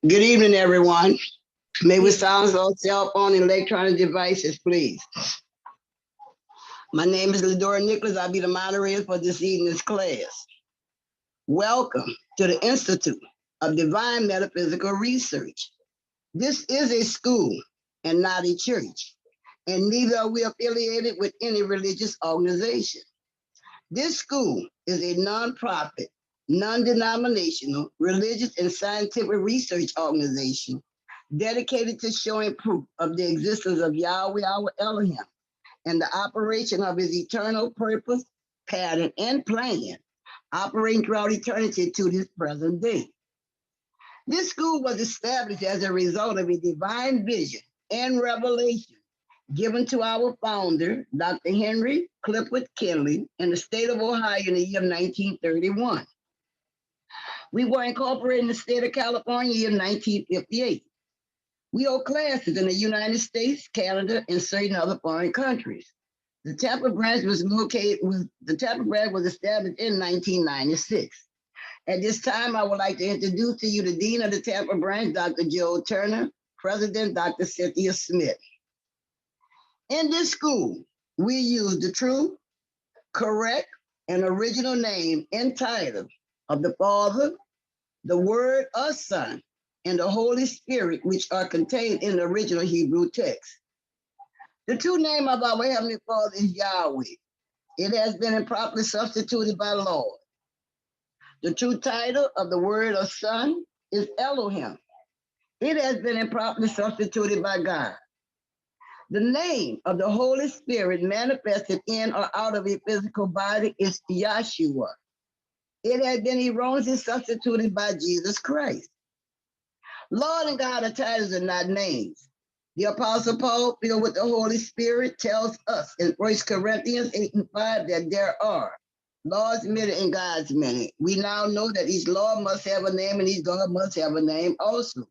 Good evening, everyone. May we silence all cell phone and electronic devices, please. My name is Ladora Nicholas. I'll be the moderator for this evening's class. Welcome to the Institute of Divine Metaphysical Research. This is a school and not a church, and neither are we affiliated with any religious organization. This school is a nonprofit, non-denominational, religious, and scientific research organization dedicated to showing proof of the existence of Yahweh, our Elohim, and the operation of his eternal purpose, pattern, and plan, operating throughout eternity to this present day. This school was established as a result of a divine vision and revelation given to our founder, Dr. Henry Clifford Kinley, in the state of Ohio in the year 1931. We were incorporated in the state of California in 1958. We hold classes in the United States, Canada, and certain other foreign countries. The Tampa branch was established in 1996. At this time, I would like to introduce to you the Dean of the Tampa branch, Dr. Joe Turner, President Dr. Cynthia Smith. In this school, we use the true, correct, and original name and title of the Father, the Word of Son, and the Holy Spirit, which are contained in the original Hebrew text. The true name of our Heavenly Father is Yahweh. It has been improperly substituted by Lord. The true title of the Word of Son is Elohim. It has been improperly substituted by God. The name of the Holy Spirit manifested in or out of a physical body is Yahshua. It has been erroneously substituted by Jesus Christ. Lord and God are titles and not names. The Apostle Paul, filled with the Holy Spirit, tells us in 1 Corinthians 8:5 that there are Lord's many and God's many. We now know that each Lord must have a name and each God must have a name also.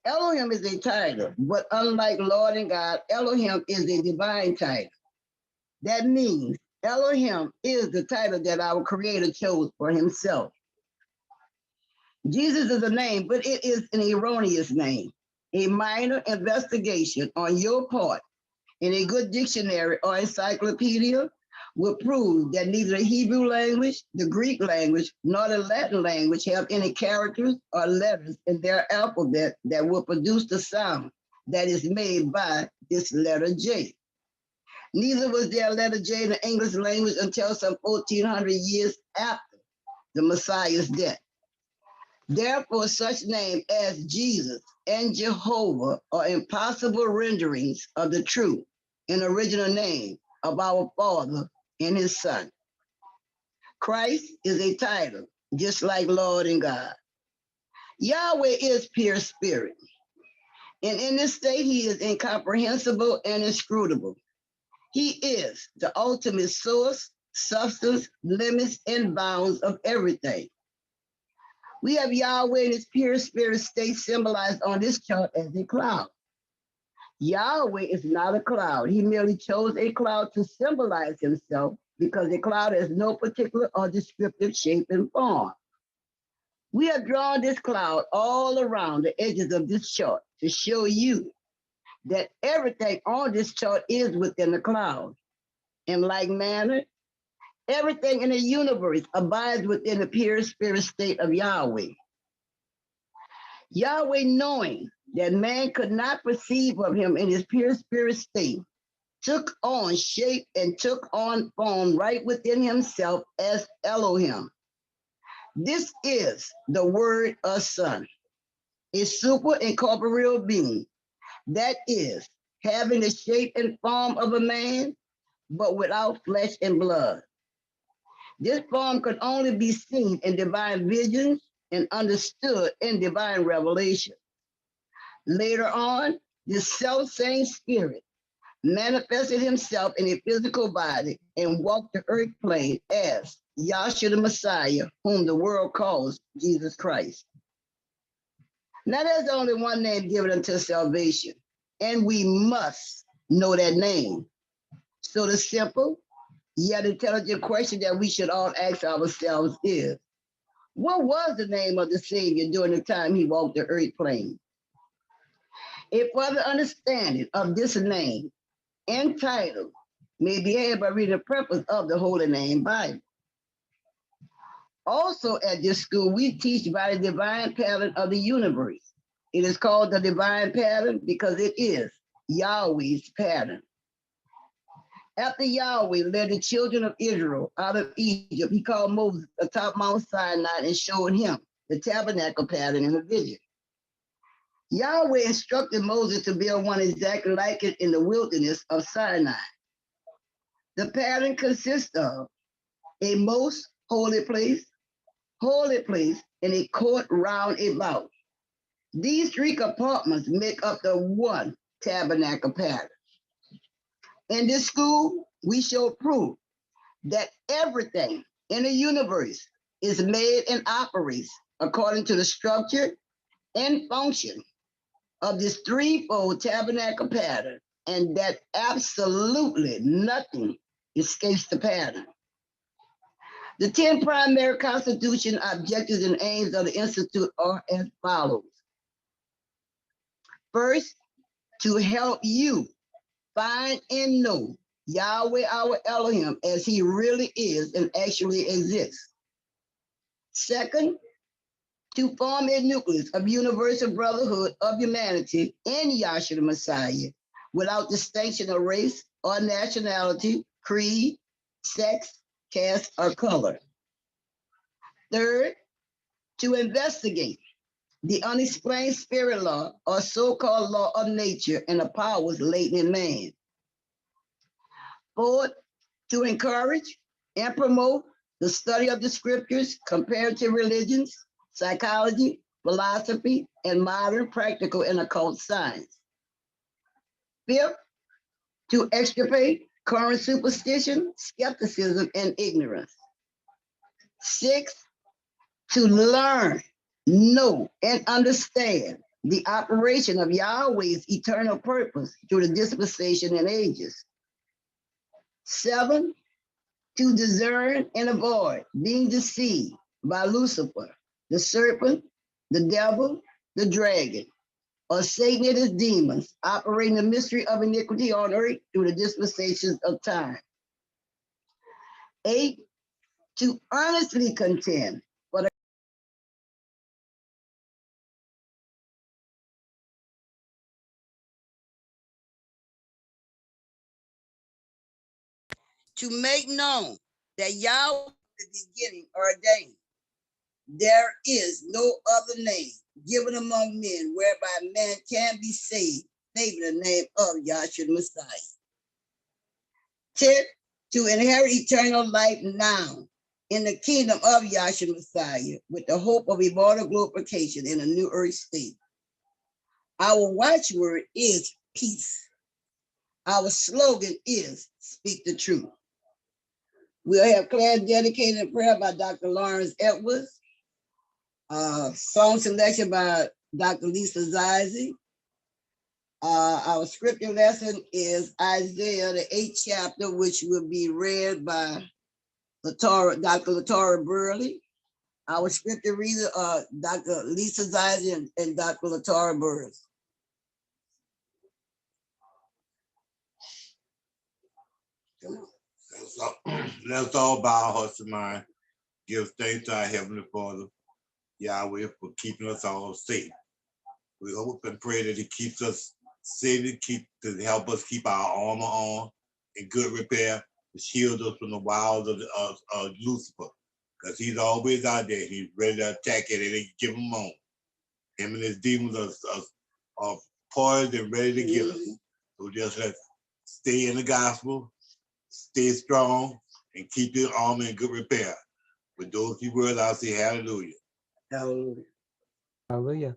Elohim is a title, but unlike Lord and God, Elohim is a divine title. That means Elohim is the title that our Creator chose for himself. Jesus is a name, but it is an erroneous name. A minor investigation on your part in a good dictionary or encyclopedia will prove that neither the Hebrew language, the Greek language, nor the Latin language have any characters or letters in their alphabet that will produce the sound that is made by this letter J. Neither was there a letter J in the English language until some 1400 years after the Messiah's death. Therefore, such names as Jesus and Jehovah are impossible renderings of the true and original name of our Father and his Son. Christ is a title, just like Lord and God. Yahweh is pure spirit. And in this state, he is incomprehensible and inscrutable. He is the ultimate source, substance, limits, and bounds of everything. We have Yahweh in his pure spirit state symbolized on this chart as a cloud. Yahweh is not a cloud. He merely chose a cloud to symbolize himself because a cloud has no particular or descriptive shape and form. We have drawn this cloud all around the edges of this chart to show you that everything on this chart is within the cloud. In like manner, everything in the universe abides within the pure spirit state of Yahweh. Yahweh, knowing that man could not perceive of him in his pure spirit state, took on shape and took on form right within himself as Elohim. This is the Word of Son, a super incorporeal being, that is, having the shape and form of a man, but without flesh and blood. This form could only be seen in divine visions and understood in divine revelation. Later on, this self-same spirit manifested himself in a physical body and walked the earth plane as Yahshua the Messiah, whom the world calls Jesus Christ. Now there's only one name given unto salvation, and we must know that name. So the simple yet intelligent question that we should all ask ourselves is, What was the name of the Savior during the time he walked the earth plane? A further understanding of this name and title may be had by reading the preface of the Holy Name Bible. Also at this school, we teach by the divine pattern of the universe. It is called the divine pattern because it is Yahweh's pattern. After Yahweh led the children of Israel out of Egypt, he called Moses atop Mount Sinai and showed him the tabernacle pattern in a vision. Yahweh instructed Moses to build one exactly like it in the wilderness of Sinai. The pattern consists of a most holy place, and a court round about. These three compartments make up the one tabernacle pattern. In this school, we show proof that everything in the universe is made and operates according to the structure and function of this threefold tabernacle pattern, and that absolutely nothing escapes the pattern. The 10 primary constitution objectives and aims of the Institute are as follows. First, to help you find and know Yahweh our Elohim as he really is and actually exists. Second, to form a nucleus of universal brotherhood of humanity in Yahshua the Messiah without distinction of race or nationality, creed, sex, caste, or color. Third, to investigate the unexplained spirit law or so-called law of nature and the powers latent in man. Fourth, to encourage and promote the study of the scriptures, comparative religions, psychology, philosophy, and modern practical and occult science. Fifth, to extirpate current superstition, skepticism, and ignorance. Sixth, to learn, know, and understand the operation of Yahweh's eternal purpose through the dispensation and ages. 7, to discern and avoid being deceived by Lucifer, the serpent, the devil, the dragon, or Satan and his demons, operating the mystery of iniquity on earth through the dispensations of time. 8, to earnestly contend for the to make known that Yahweh is the beginning ordained. There is no other name given among men whereby man can be saved, save the name of Yahshua the Messiah. 10, to inherit eternal life now in the kingdom of Yahshua the Messiah with the hope of immortal glorification in a new earth state. Our watchword is peace. Our slogan is speak the truth. We'll have class dedicated in prayer by Dr. Lawrence Edwards. Song selection by Dr. Lisa Zizi. Our scripture lesson is Isaiah, the 8th chapter, which will be read by Dr. Latara Burley. Our scripture reader are Dr. Lisa Zizi and Dr. Latara Burley. Let's all bow our hearts and mind. Give thanks to our Heavenly Father, Yahweh, for keeping us all safe. We hope and pray that he keeps us safe, to help us keep our armor on in good repair, to shield us from the wiles of Lucifer, because he's always out there. He's ready to attack it and give him on. Him and his demons are poised and ready to kill us. So just let's stay in the gospel, stay strong, and keep your armor in good repair. With those few words, I'll say hallelujah. Hallelujah. Hallelujah.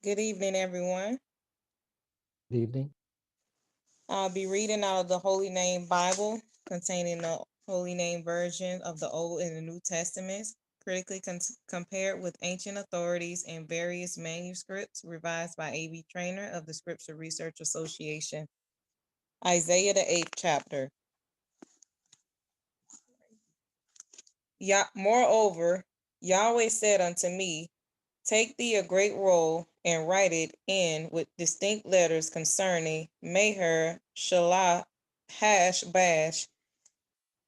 Good evening, everyone. Good evening. I'll be reading out of the Holy Name Bible, containing the Holy Name version of the Old and the New Testaments, critically compared with ancient authorities and various manuscripts, revised by A.B. Trainer of the Scripture Research Association. Isaiah, the 8th chapter. Moreover, Yahweh said unto me, take thee a great roll and write it in with distinct letters concerning Meher, Shalah, Hash, Bash,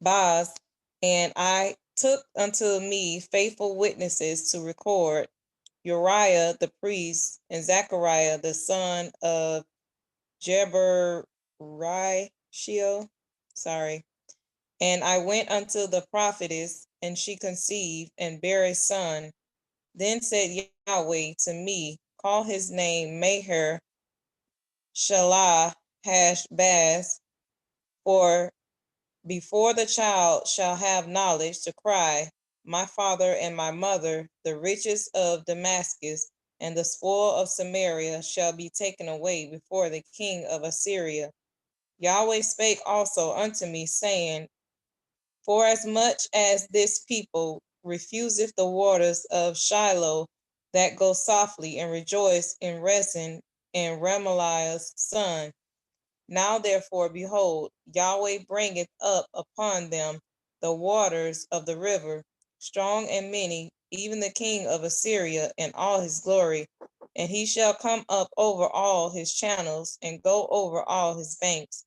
Baz, and I took unto me faithful witnesses to record Uriah the priest and Zechariah the son of Jeberishio. Sorry. And I went unto the prophetess, and she conceived and bare a son. Then said Yahweh to me, call his name Meher Shalah Hashbaz, for before the child shall have knowledge to cry, my father and my mother, the riches of Damascus and the spoil of Samaria shall be taken away before the king of Assyria. Yahweh spake also unto me, saying, forasmuch as this people refuseth the waters of Shiloh that go softly, and rejoice in Rezin and Remaliah's son, now therefore, behold, Yahweh bringeth up upon them the waters of the river, strong and many, even the king of Assyria and all his glory. And he shall come up over all his channels and go over all his banks.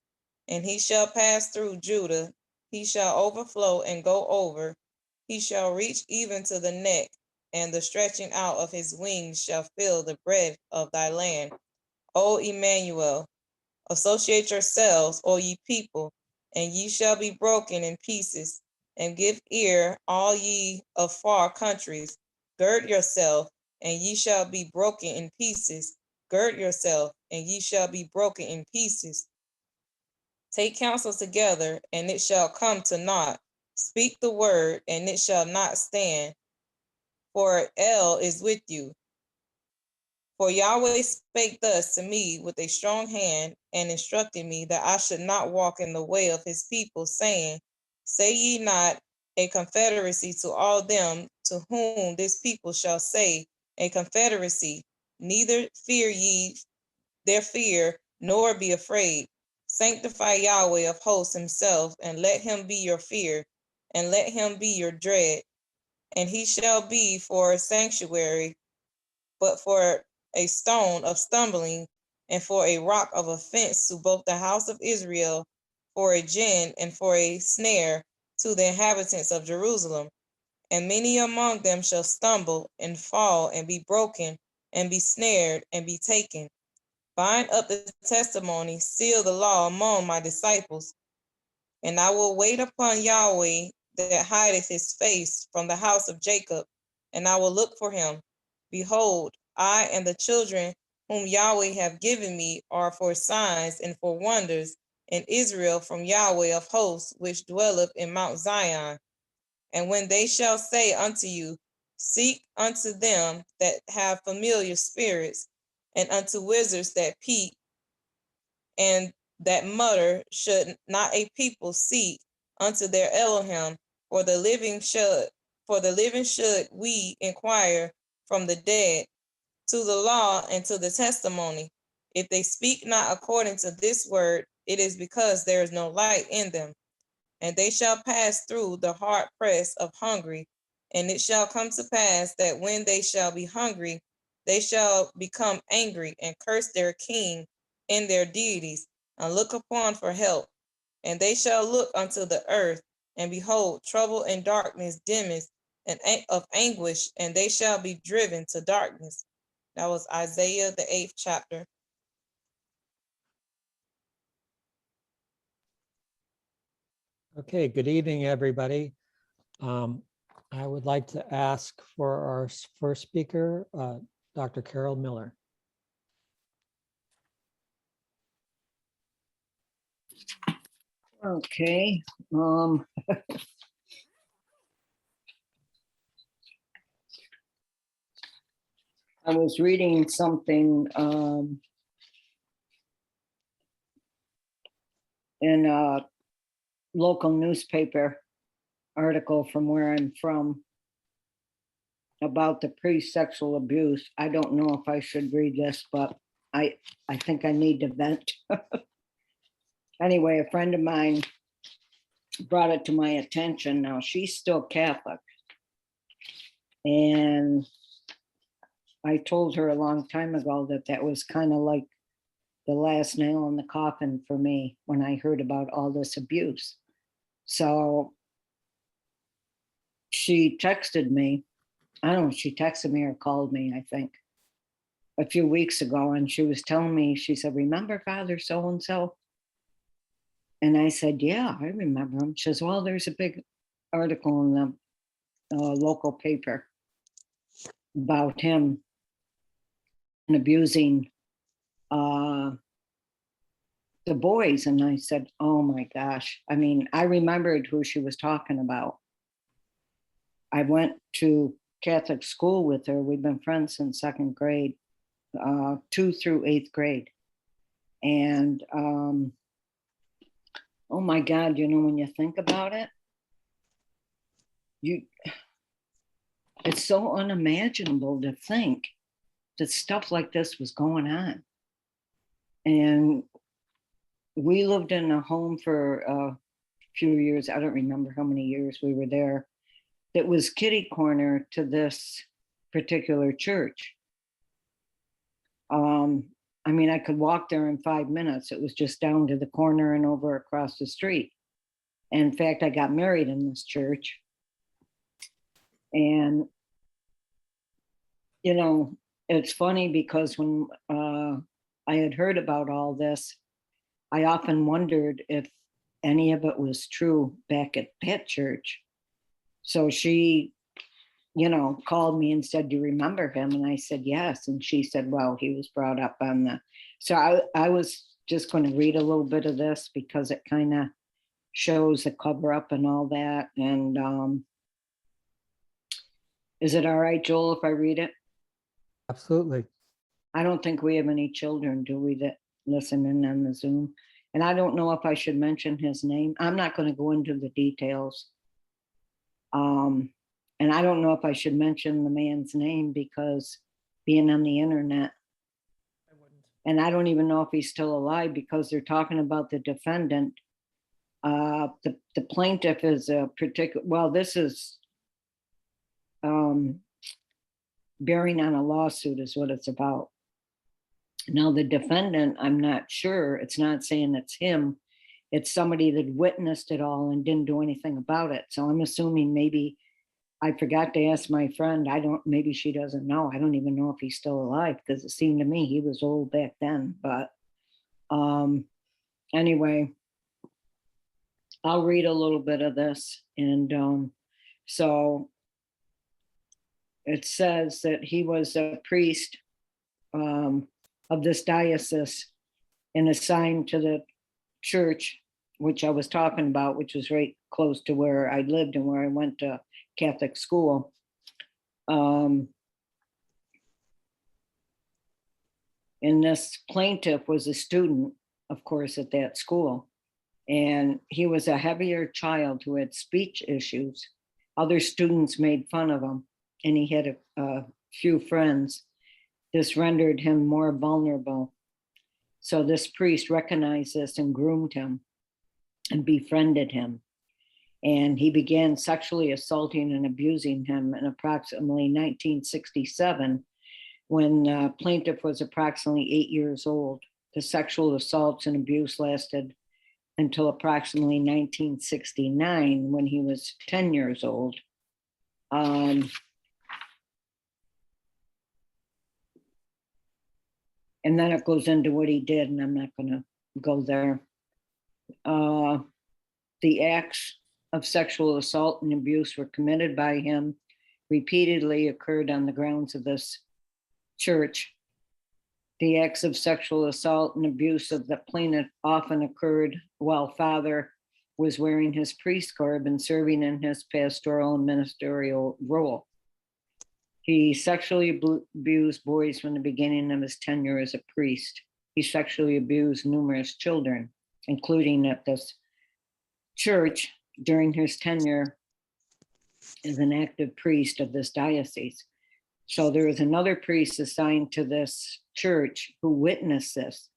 And he shall pass through Judah, he shall overflow and go over. He shall reach even to the neck, and the stretching out of his wings shall fill the breadth of thy land. O Emmanuel, associate yourselves, O ye people, and ye shall be broken in pieces. And give ear, all ye of far countries. Gird yourself, and ye shall be broken in pieces. Gird yourself, and ye shall be broken in pieces. Take counsel together, and it shall come to naught. Speak the word, and it shall not stand. For El is with you. For Yahweh spake thus to me with a strong hand, and instructed me that I should not walk in the way of his people, saying, say ye not a confederacy to all them to whom this people shall say a confederacy, neither fear ye their fear, nor be afraid. Sanctify Yahweh of hosts himself, and let him be your fear, and let him be your dread. And he shall be for a sanctuary, but for a stone of stumbling, and for a rock of offense to both the house of Israel, for a gin and for a snare to the inhabitants of Jerusalem. And many among them shall stumble and fall and be broken and be snared and be taken. Bind up the testimony, seal the law among my disciples. And I will wait upon Yahweh that hideth his face from the house of Jacob, and I will look for him. Behold, I and the children whom Yahweh have given me are for signs and for wonders in Israel from Yahweh of hosts, which dwelleth in Mount Zion. And when they shall say unto you, seek unto them that have familiar spirits, and unto wizards that peep, and that mutter, should not a people seek unto their Elohim, for the living should we inquire from the dead, to the law and to the testimony. If they speak not according to this word, it is because there is no light in them. And they shall pass through the hard press of hungry, and it shall come to pass that when they shall be hungry, they shall become angry and curse their king and their deities, and look upon for help. And they shall look unto the earth, and behold, trouble and darkness dimmeth, and of anguish, and they shall be driven to darkness. That was Isaiah, the 8th chapter. Okay, good evening, everybody. I would like to ask for our first speaker, Dr. Carol Miller. Okay. I was reading something in a local newspaper article from where I'm from about the pre-sexual abuse. I don't know if I should read this, but I think I need to vent. Anyway, a friend of mine brought it to my attention. Now, she's still Catholic. And I told her a long time ago that that was kind of like the last nail in the coffin for me when I heard about all this abuse. So she texted me. I don't know if she texted me or called me, I think, a few weeks ago. And she was telling me, she said, remember Father so-and-so? And I said, yeah, I remember him. She says, well, there's a big article in the local paper about him and abusing the boys. And I said, oh my gosh. I mean, I remembered who she was talking about. I went to Catholic school with her. We've been friends since second grade, 2 through 8th grade. And oh my God, you know, when you think about it, it's so unimaginable to think that stuff like this was going on. And we lived in a home for a few years. I don't remember how many years we were there. That was kitty corner to this particular church. I mean, I could walk there in 5 minutes. It was just down to the corner and over across the street. And in fact, I got married in this church. And, you know, it's funny because when I had heard about all this, I often wondered if any of it was true back at that church. So she, you know, called me and said, do you remember him? And I said, yes. And she said, well, he was brought up on the, so I was just going to read a little bit of this because it kind of shows the cover up and all that. And is it all right, Joel, if I read it? Absolutely. I don't think we have any children, do we, that listen in on the Zoom? And I don't know if I should mention his name. I'm not going to go into the details. And I don't know if I should mention the man's name because being on the internet. I wouldn't. And I don't even know if he's still alive because they're talking about the defendant. The plaintiff is a particular, well, this is bearing on a lawsuit is what it's about. Now the defendant, I'm not sure, it's not saying it's him. It's somebody that witnessed it all and didn't do anything about it. So I'm assuming maybe, I forgot to ask my friend, maybe she doesn't know. I don't even know if he's still alive because it seemed to me he was old back then. But anyway, I'll read a little bit of this. And so it says that he was a priest of this diocese and assigned to the church, which I was talking about, which was right close to where I lived and where I went to Catholic school. And this plaintiff was a student, of course, at that school. And he was a heavier child who had speech issues. Other students made fun of him, and he had a few friends. This rendered him more vulnerable. So this priest recognized this and groomed him and befriended him. And he began sexually assaulting and abusing him in approximately 1967, when the plaintiff was approximately 8 years old. The sexual assaults and abuse lasted until approximately 1969, when he was 10 years old. And then it goes into what he did, and I'm not going to go there. The acts of sexual assault and abuse were committed by him, repeatedly occurred on the grounds of this church. The acts of sexual assault and abuse of the plaintiff often occurred while Father was wearing his priest garb and serving in his pastoral and ministerial role. He sexually abused boys from the beginning of his tenure as a priest. He sexually abused numerous children, including at this church during his tenure as an active priest of this diocese. So there was another priest assigned to this church who witnessed this,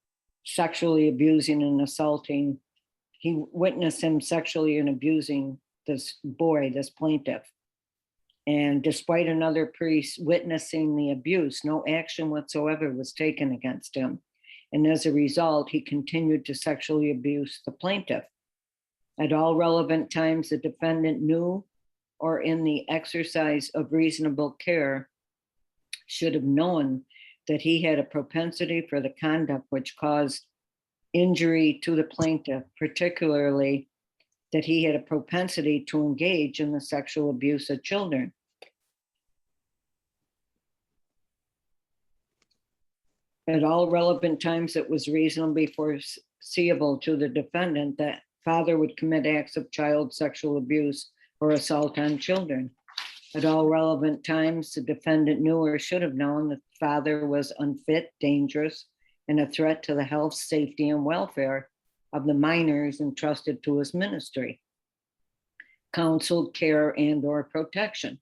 sexually abusing and assaulting he witnessed him sexually and abusing this boy, this plaintiff. And despite another priest witnessing the abuse, no action whatsoever was taken against him. And as a result, he continued to sexually abuse the plaintiff. At all relevant times, the defendant knew, or in the exercise of reasonable care, should have known that he had a propensity for the conduct which caused injury to the plaintiff, particularly that he had a propensity to engage in the sexual abuse of children. At all relevant times, it was reasonably foreseeable to the defendant that father would commit acts of child sexual abuse or assault on children. At all relevant times, the defendant knew or should have known that father was unfit, dangerous, and a threat to the health, safety, and welfare of the minors entrusted to his ministry, counsel, care, and/or protection.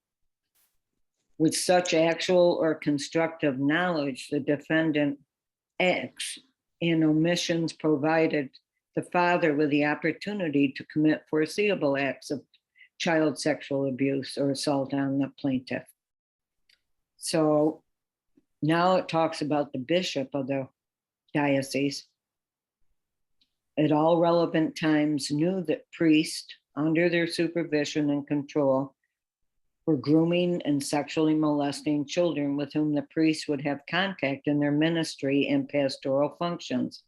With such actual or constructive knowledge, the defendant acts and omissions provided the father with the opportunity to commit foreseeable acts of child sexual abuse or assault on the plaintiff. So now it talks about the bishop of the diocese. At all relevant times knew that priests, under their supervision and control, were grooming and sexually molesting children with whom the priests would have contact in their ministry and pastoral functions.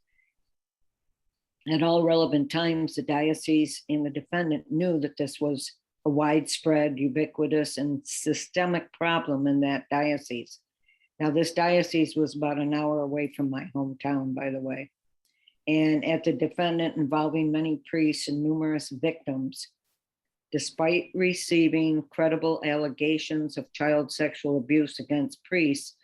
At all relevant times, the diocese and the defendant knew that this was a widespread, ubiquitous, and systemic problem in that diocese. Now, this diocese was about an hour away from my hometown, by the way. And at the defendant involving many priests and numerous victims, despite receiving credible allegations of child sexual abuse against priests,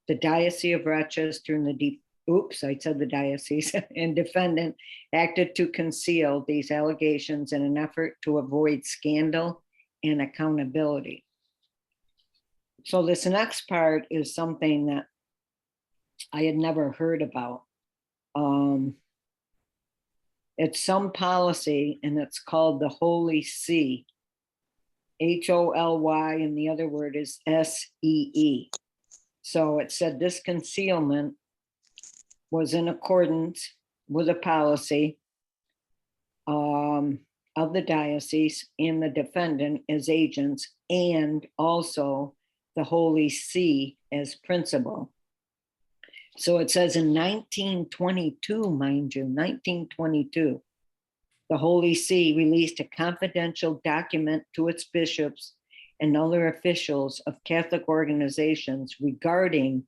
the Diocese of Rochester and the diocese and defendant acted to conceal these allegations in an effort to avoid scandal and accountability. So this next part is something that I had never heard about. It's some policy, and it's called the Holy See, Holy, and the other word is SEE. So it said this concealment was in accordance with a policy of the diocese and the defendant as agents, and also the Holy See as principal. So it says in 1922, mind you, 1922, the Holy See released a confidential document to its bishops and other officials of Catholic organizations regarding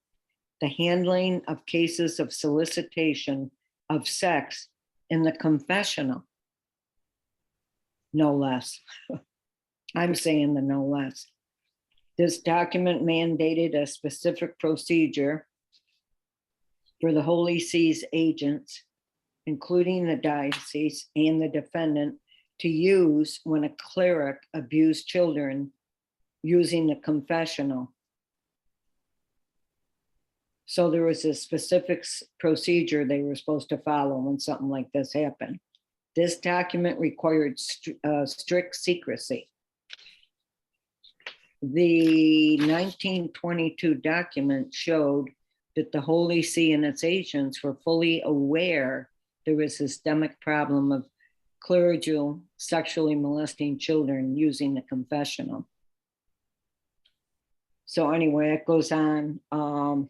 the handling of cases of solicitation of sex in the confessional. No less. I'm saying the no less. This document mandated a specific procedure for the Holy See's agents, including the diocese and the defendant, to use when a cleric abused children using the confessional. So there was a specific procedure they were supposed to follow when something like this happened. This document required strict secrecy. The 1922 document showed that the Holy See and its agents were fully aware there was a systemic problem of clerical sexually molesting children using the confessional. So anyway, it goes on. The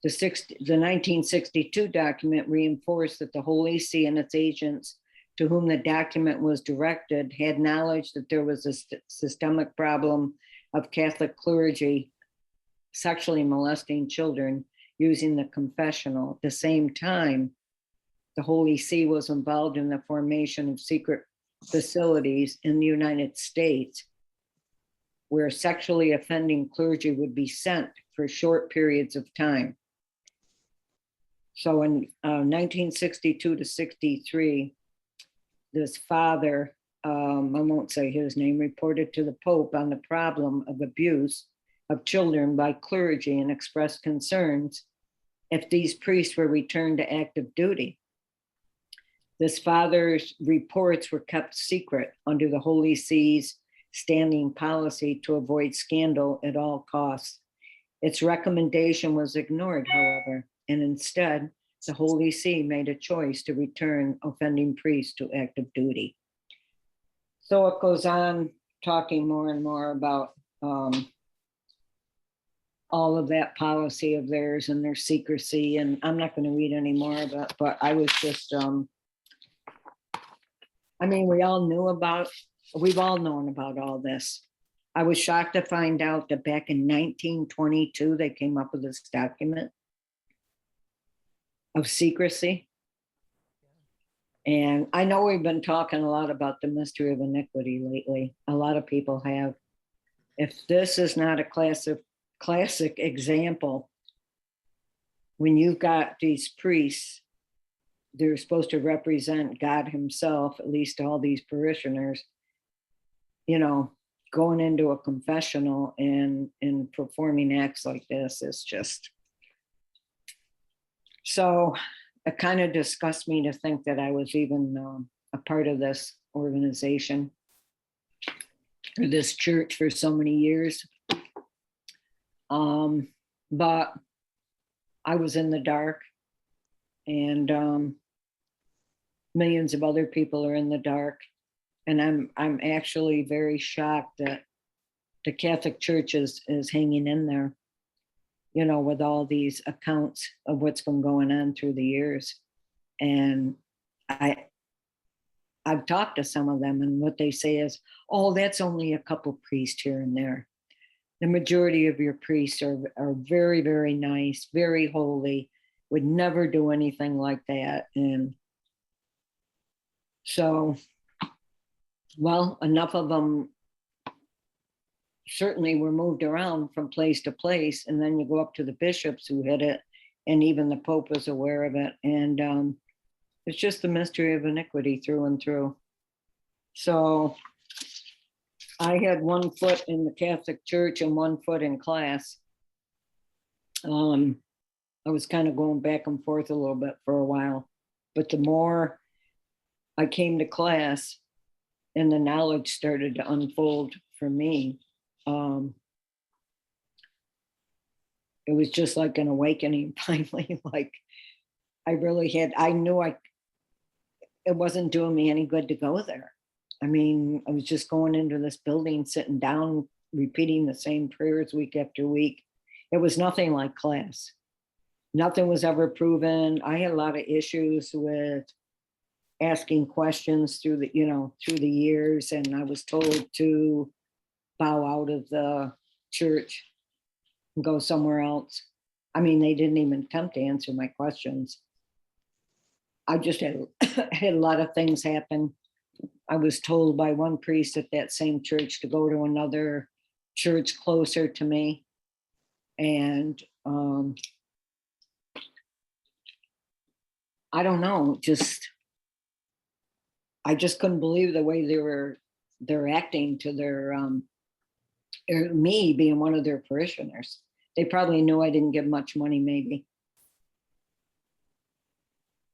1962 document reinforced that the Holy See and its agents to whom the document was directed had knowledge that there was a systemic problem of Catholic clergy sexually molesting children using the confessional. At the same time, the Holy See was involved in the formation of secret facilities in the United States where sexually offending clergy would be sent for short periods of time. So in 1962 to 63, this father, I won't say his name, reported to the Pope on the problem of abuse of children by clergy and expressed concerns if these priests were returned to active duty. This father's reports were kept secret under the Holy See's standing policy to avoid scandal at all costs. Its recommendation was ignored, however, and instead, the Holy See made a choice to return offending priests to active duty. So it goes on talking more and more about all of that policy of theirs and their secrecy. And I'm not going to read any more of it, but I was just, I mean, we've all known about all this. I was shocked to find out that back in 1922, they came up with this document of secrecy. And I know we've been talking a lot about the mystery of iniquity lately. A lot of people have. If this is not a classic example, when you've got these priests, they're supposed to represent God himself, at least all these parishioners, you know, going into a confessional and performing acts like this is just. So it kind of disgusts me to think that I was even a part of this organization or this church for so many years. But I was in the dark, and millions of other people are in the dark. And I'm actually very shocked that the Catholic Church is hanging in there, you know, with all these accounts of what's been going on through the years. And I've talked to some of them, and what they say is, oh, that's only a couple priests here and there. The majority of your priests are very, very nice, very holy, would never do anything like that. And so, well, enough of them certainly were moved around from place to place. And then you go up to the bishops who hid it, and even the Pope was aware of it. And it's just the mystery of iniquity through and through. So I had 1 foot in the Catholic Church and 1 foot in class. I was kind of going back and forth a little bit for a while, but the more I came to class and the knowledge started to unfold for me, it was just like an awakening finally. Like I knew it wasn't doing me any good to go there. I mean, I was just going into this building, sitting down, repeating the same prayers week after week. It was nothing like class. Nothing was ever proven. I had a lot of issues with asking questions through the years, and I was told to bow out of the church and go somewhere else. I mean, they didn't even attempt to answer my questions. I just had a lot of things happen. I was told by one priest at that same church to go to another church closer to me. And I don't know, I just couldn't believe the way they're acting to their me being one of their parishioners. They probably knew I didn't give much money, maybe.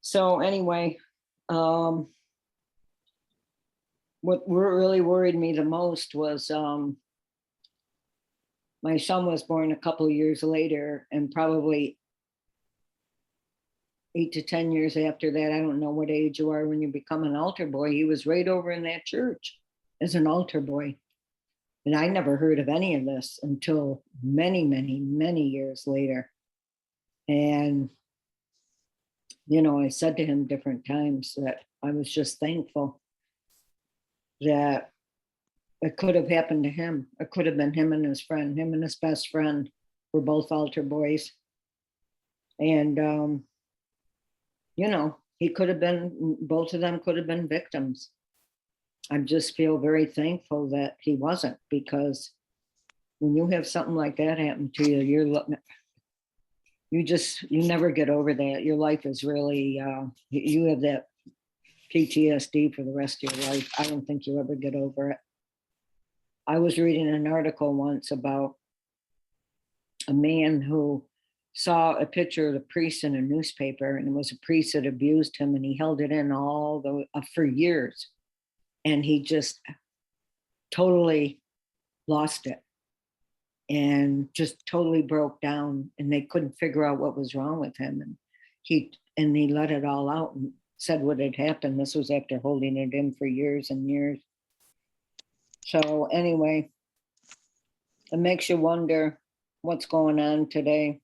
So anyway, what really worried me the most was my son was born a couple of years later, and probably 8 to 10 years after that, I don't know what age you are when you become an altar boy, he was right over in that church as an altar boy. And I never heard of any of this until many, many, many years later. And, you know, I said to him different times that I was just thankful that it could have happened to him. It could have been him and his friend. Him and his best friend were both altar boys. And, you know, both of them could have been victims. I just feel very thankful that he wasn't, because when you have something like that happen to you, you never get over that. Your life is really, you have that PTSD for the rest of your life. I don't think you'll ever get over it. I was reading an article once about a man who saw a picture of the priest in a newspaper, and it was a priest that abused him, and he held it in for years, and he just totally lost it and just totally broke down, and they couldn't figure out what was wrong with him, and he let it all out and said what had happened. This was after holding it in for years and years. So anyway, it makes you wonder what's going on today,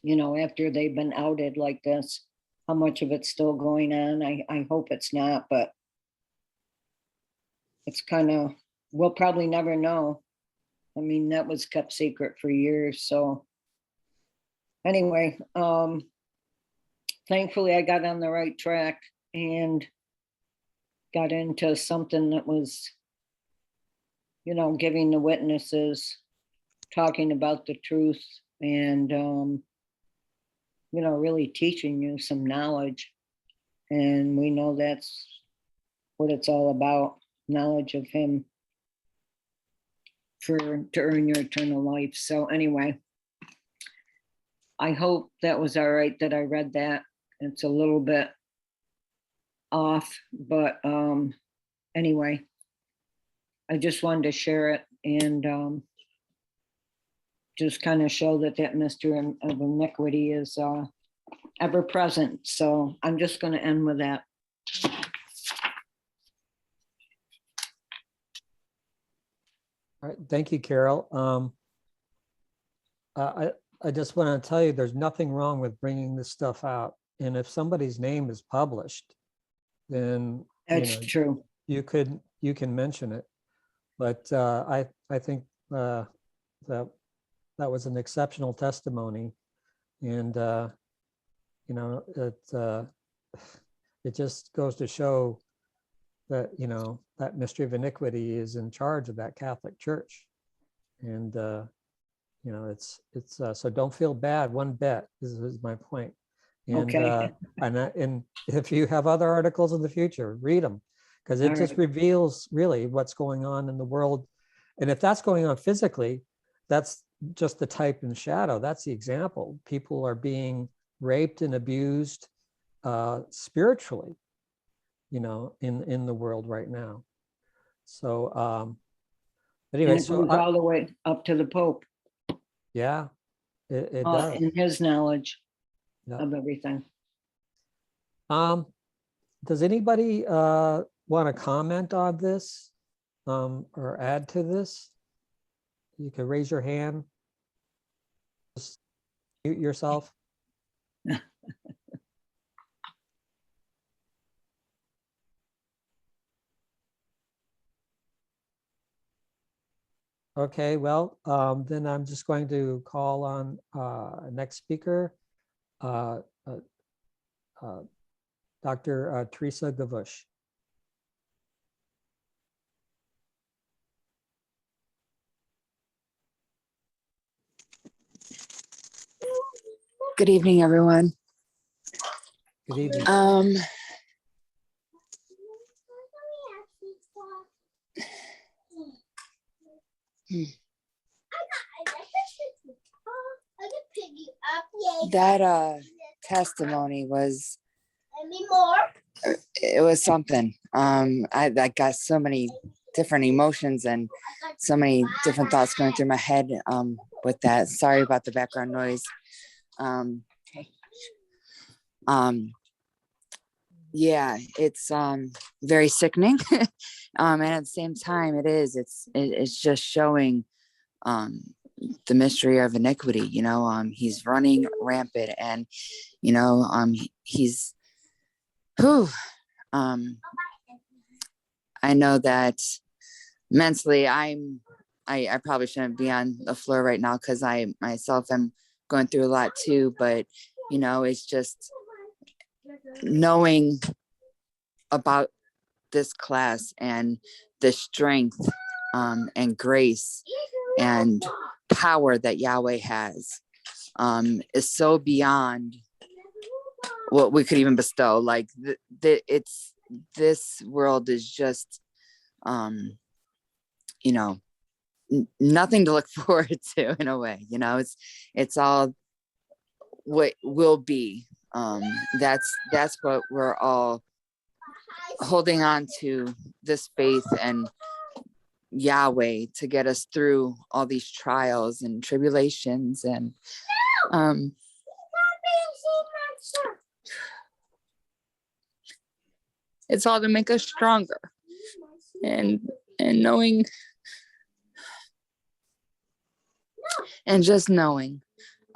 after they've been outed like this, how much of it's still going on. I hope it's not, but it's kind of, we'll probably never know. I mean, that was kept secret for years. So anyway, thankfully I got on the right track and got into something that was, giving the witnesses, talking about the truth, and, really teaching you some knowledge. And we know that's what it's all about, knowledge of him to earn your eternal life. So anyway, I hope that was all right that I read that. It's a little bit off, but anyway, I just wanted to share it and just kind of show that mystery of iniquity is ever present. So I'm just going to end with that. All right, thank you, Carol. I just want to tell you, there's nothing wrong with bringing this stuff out. And if somebody's name is published, then That's true. you can mention it. But I think that was an exceptional testimony, and it just goes to show that that mystery of iniquity is in charge of that Catholic Church, and it's so don't feel bad one bit. Is my point. And Okay. And if you have other articles in the future, read them, because it just reveals really what's going on in the world. And if that's going on physically, that's just the type and shadow. That's the example. People are being raped and abused spiritually, in the world right now. So anyway, And it goes all the way up to the Pope. Yeah, it does. In his knowledge Yeah. of everything. Does anybody want to comment on this or add to this? You can raise your hand. Just mute yourself. Okay, well, then I'm just going to call on next speaker, Dr. Teresa Gavish. Good evening, everyone. Good evening. That testimony was, it was something. I got so many different emotions and so many different thoughts going through my head with that. Sorry about the background noise. Yeah, it's very sickening. And at the same time, it's just showing the mystery of iniquity. He's running rampant, and he's I know that mentally I probably shouldn't be on the floor right now, because I myself am going through a lot too, but it's just knowing about this class and the strength and grace and power that Yahweh has is so beyond what we could even bestow. Like this world is just nothing to look forward to, in a way. It's all what will be. That's what we're all holding on to, this faith and Yahweh to get us through all these trials and tribulations, and it's all to make us stronger, and knowing, and just knowing,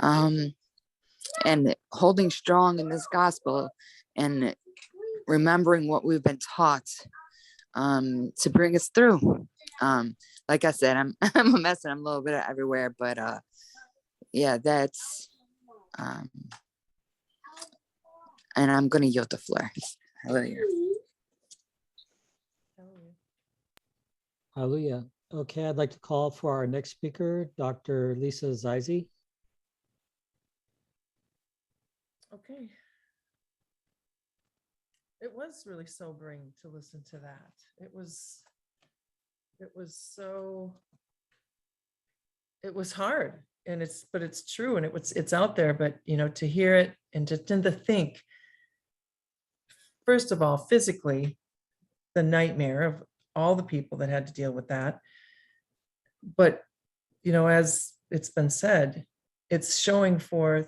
and holding strong in this gospel, and remembering what we've been taught to bring us through. Like I said, I'm a mess and I'm a little bit everywhere, but yeah, that's and I'm gonna yield the floor. Hallelujah. Hallelujah. Okay, I'd like to call for our next speaker, Dr. Lisa Zizi. Okay. It was really sobering to listen to that. It was hard, and but it's true, and it's out there, but to hear it and to think, first of all, physically, the nightmare of all the people that had to deal with that. But, as it's been said, it's showing forth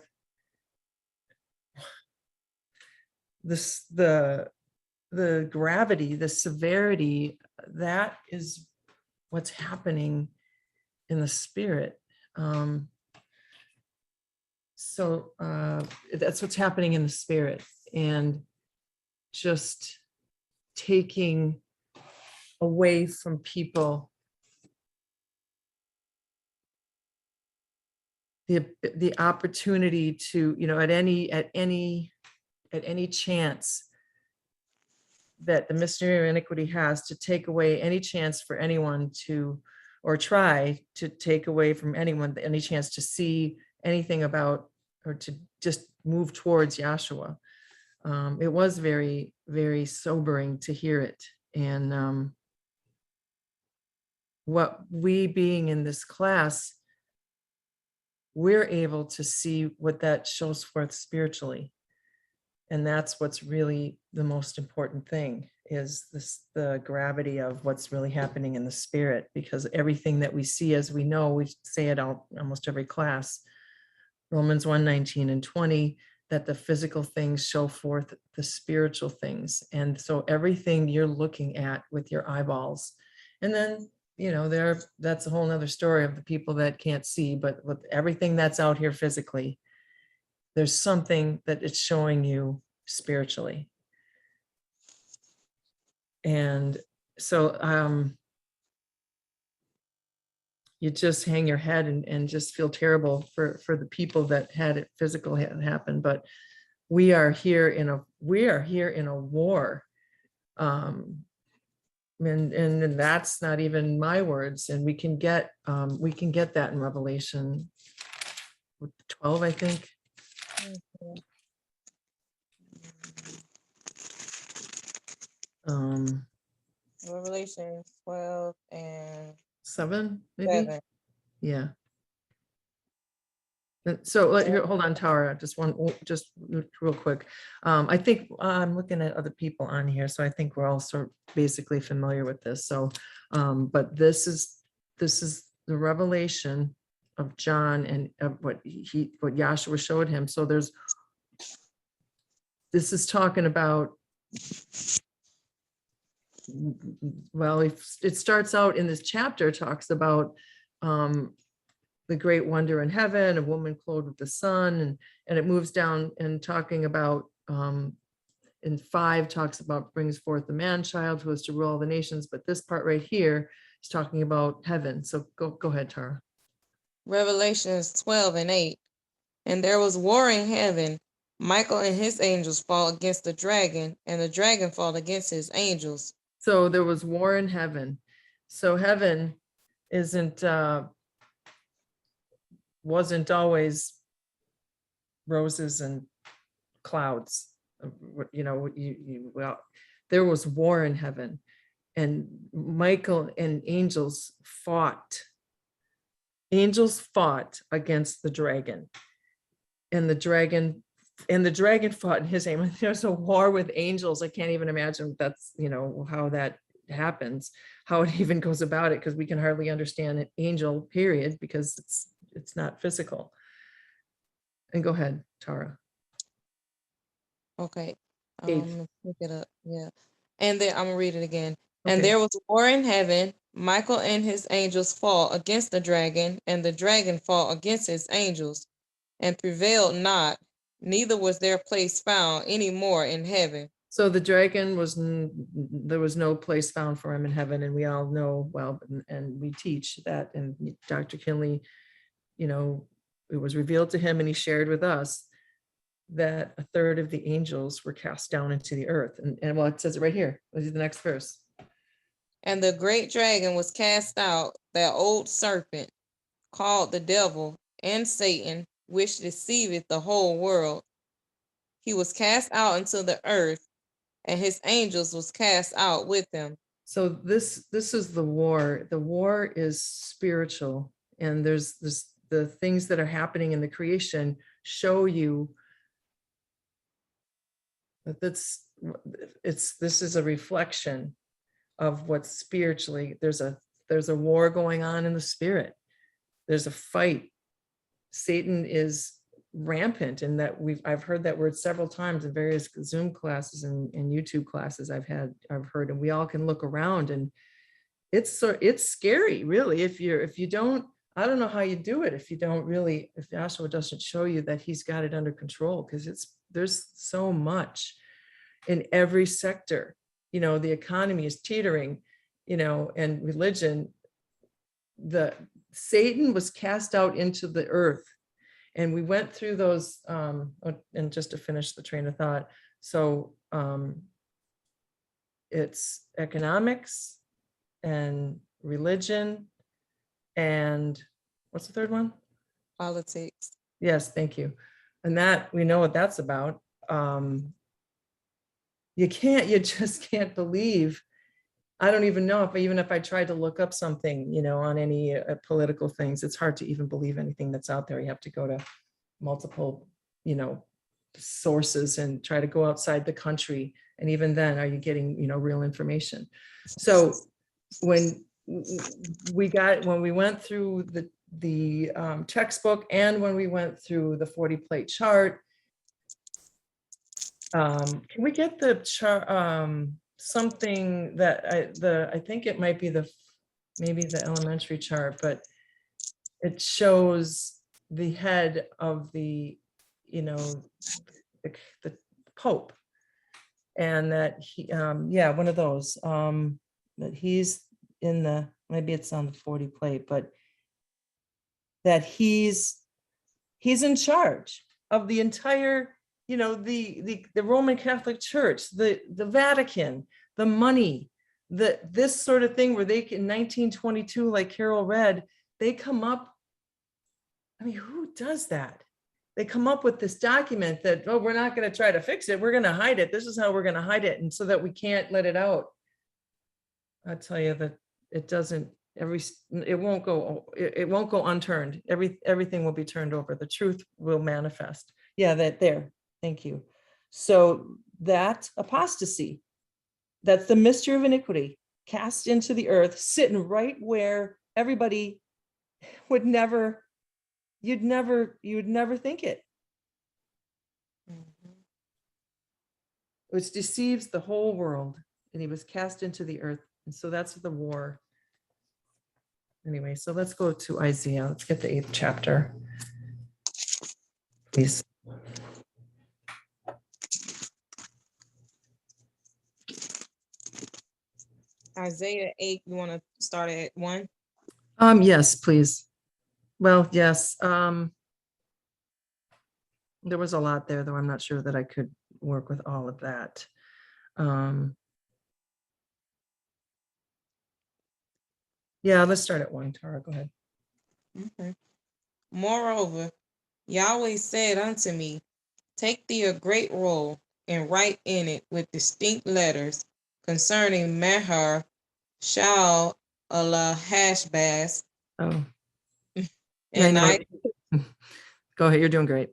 the gravity, the severity, that is what's happening in the spirit. So that's what's happening in the spirit, and just taking away from people the opportunity to, at any chance that the mystery of iniquity has, to take away any chance for anyone to, or try to take away from anyone any chance to see anything about, or to just move towards Yahshua. It was very, very sobering to hear it. And what we being in this class, we're able to see what that shows forth spiritually. And that's what's really the most important thing, is the gravity of what's really happening in the spirit, because everything that we see, as we know, we say it almost every class, Romans 1:19 and 20, that the physical things show forth the spiritual things. And so everything you're looking at with your eyeballs, and then, that's a whole nother story of the people that can't see, but with everything that's out here physically, there's something that it's showing you spiritually. And so you just hang your head and just feel terrible for the people that had it physical happen. But we are here in a war. And that's not even my words. And we can get that in Revelation 12, I think. Revelation 12 and 7, maybe. 7. Yeah. And so here, hold on, Tara, just real quick. I think I'm looking at other people on here, so I think we're all sort of basically familiar with this. So, but this is the revelation of John and of what Yahshua showed him. So this is talking about, well, it starts out in this chapter, talks about the great wonder in heaven, a woman clothed with the sun, and it moves down and talking about in 5 talks about brings forth the man-child who is to rule the nations, but this part right here is talking about heaven. So go ahead, Tara. Revelations 12 and 8. And there was war in heaven. Michael and his angels fought against the dragon, and the dragon fought against his angels. So there was war in heaven. So heaven wasn't always roses and clouds. Well, there was war in heaven, and Michael and angels fought. Angels fought against the dragon. and the dragon fought in his name. There's a war with angels. I can't even imagine that's, how that happens, how it even goes about it, because we can hardly understand an angel, period, because it's not physical. And go ahead, Tara. Okay. Eight. Let's look it up. Yeah. And then I'm gonna read it again. And Okay. there was war in heaven. Michael and his angels fought against the dragon, and the dragon fought against his angels, and prevailed not. Neither was their place found any more in heaven. So the dragon there was no place found for him in heaven, and we all know well, and we teach that. And Dr. Kinley, it was revealed to him, and he shared with us that a third of the angels were cast down into the earth. And well, it says it right here. Let's do the next verse. And the great dragon was cast out, that old serpent, called the devil and Satan, which deceiveth the whole world. He was cast out into the earth, and his angels was cast out with him. So this is the war. The war is spiritual, and there's the things that are happening in the creation show you that this is a reflection of what spiritually there's a war going on in the spirit. There's a fight. Satan is rampant, and I've heard that word several times in various Zoom classes and YouTube classes I've heard, and we all can look around, and it's scary, really. If you don't, I don't know how you do it if Yahshua doesn't show you that he's got it under control, because there's so much in every sector. The economy is teetering, and religion. Satan was cast out into the earth. And we went through those, and just to finish the train of thought. So it's economics and religion, and what's the third one? Politics. Yes, thank you. And that, we know what that's about. You just can't believe. I don't even know if I tried to look up something, on any political things, it's hard to even believe anything that's out there. You have to go to multiple, sources and try to go outside the country. And even then, are you getting, real information? So when we went through the textbook, and when we went through the 40 plate chart, can we get the chart? Something that I think it might be maybe the elementary chart, but it shows the head of the Pope, and that he one of those that he's in maybe it's on the 40 plate, but that he's in charge of the entire the Roman Catholic Church, the Vatican, the money, this sort of thing, where they in 1922, like Carol read, they come up. I mean, who does that? They come up with this document that, oh, we're not going to try to fix it. We're going to hide it. This is how we're going to hide it. And so that we can't let it out. I tell you that it won't go unturned. Everything will be turned over. The truth will manifest. Yeah, there. Thank you. So that apostasy, that's the mystery of iniquity, cast into the earth, sitting right where everybody would never, you would never think it. Mhm. Which deceives the whole world, and he was cast into the earth. And so that's the war. Anyway, so let's go to Isaiah. Let's get the 8th chapter, please. Isaiah 8, you want to start at 1? Yes, please. Well, yes. There was a lot there, though I'm not sure that I could work with all of that. Yeah, let's start at 1. Tara, go ahead. Okay. Moreover, Yahweh said unto me, take thee a great roll, and write in it with distinct letters concerning Mahar Shal Allah Hashbaz. Oh, And I know. Go ahead, you're doing great.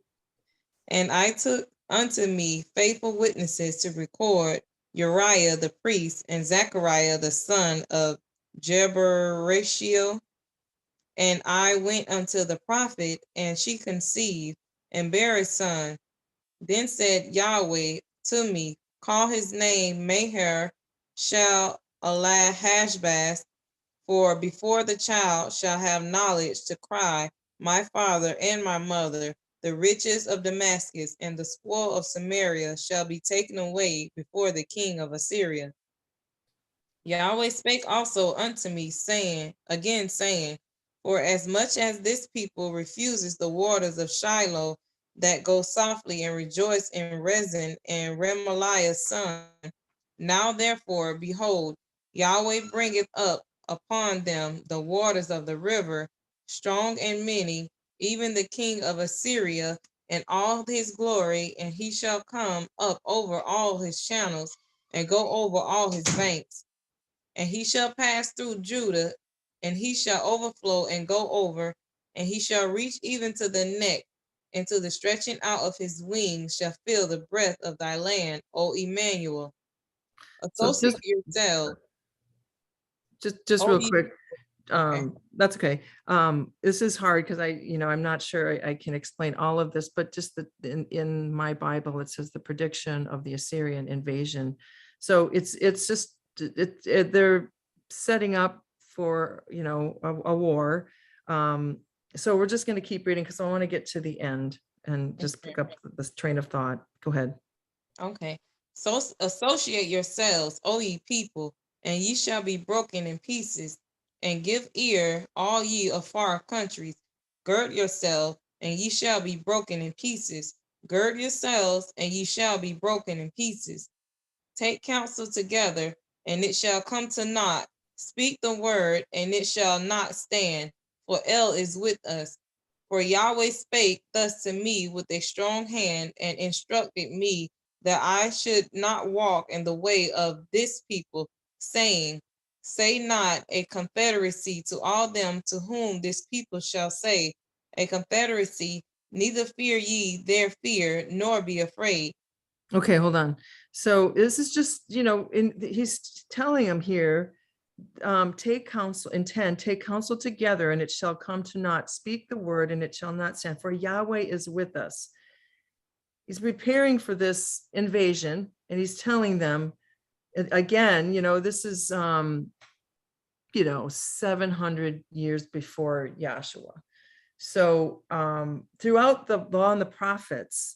And I took unto me faithful witnesses to record Uriah the priest and Zechariah the son of Jebereshiel. And I went unto the prophet, and she conceived and bare a son. Then said Yahweh to me, call his name Meher shall Allah Hashbaz, for before the child shall have knowledge to cry, my father and my mother, the riches of Damascus and the spoil of Samaria shall be taken away before the king of Assyria. Yahweh spake also unto me, saying, for as much as this people refuses the waters of Shiloh that go softly and rejoice in Rezin and Remaliah's son, now therefore, behold, Yahweh bringeth up upon them the waters of the river, strong and many, even the king of Assyria and all his glory, and he shall come up over all his channels and go over all his banks. And he shall pass through Judah, and he shall overflow and go over, and he shall reach even to the neck, and to the stretching out of his wings shall fill the breadth of thy land, O Emmanuel. So Associate yourself. just O real ye- quick. Okay. That's okay. This is hard because I'm not sure I can explain all of this, but just in my Bible, it says the prediction of the Assyrian invasion. So it's just, they're setting up for, a war. So we're just going to keep reading because I want to get to the end and just pick up this train of thought. Go ahead. Okay. So associate yourselves, O ye people, and ye shall be broken in pieces, and give ear, all ye of far countries. Gird yourself, and ye shall be broken in pieces. Gird yourselves, and ye shall be broken in pieces. Take counsel together, and it shall come to naught. Speak the word, and it shall not stand, for El is with us. For Yahweh spake thus to me with a strong hand, and instructed me that I should not walk in the way of this people, saying, say not a confederacy to all them to whom this people shall say, a confederacy, neither fear ye their fear, nor be afraid. Okay, hold on. So this is just, he's telling him here, take counsel together, and it shall come to naught. Speak the word, and it shall not stand, for Yahweh is with us. He's preparing for this invasion, and he's telling them again, this is 700 years before Yahshua. So throughout the law and the prophets,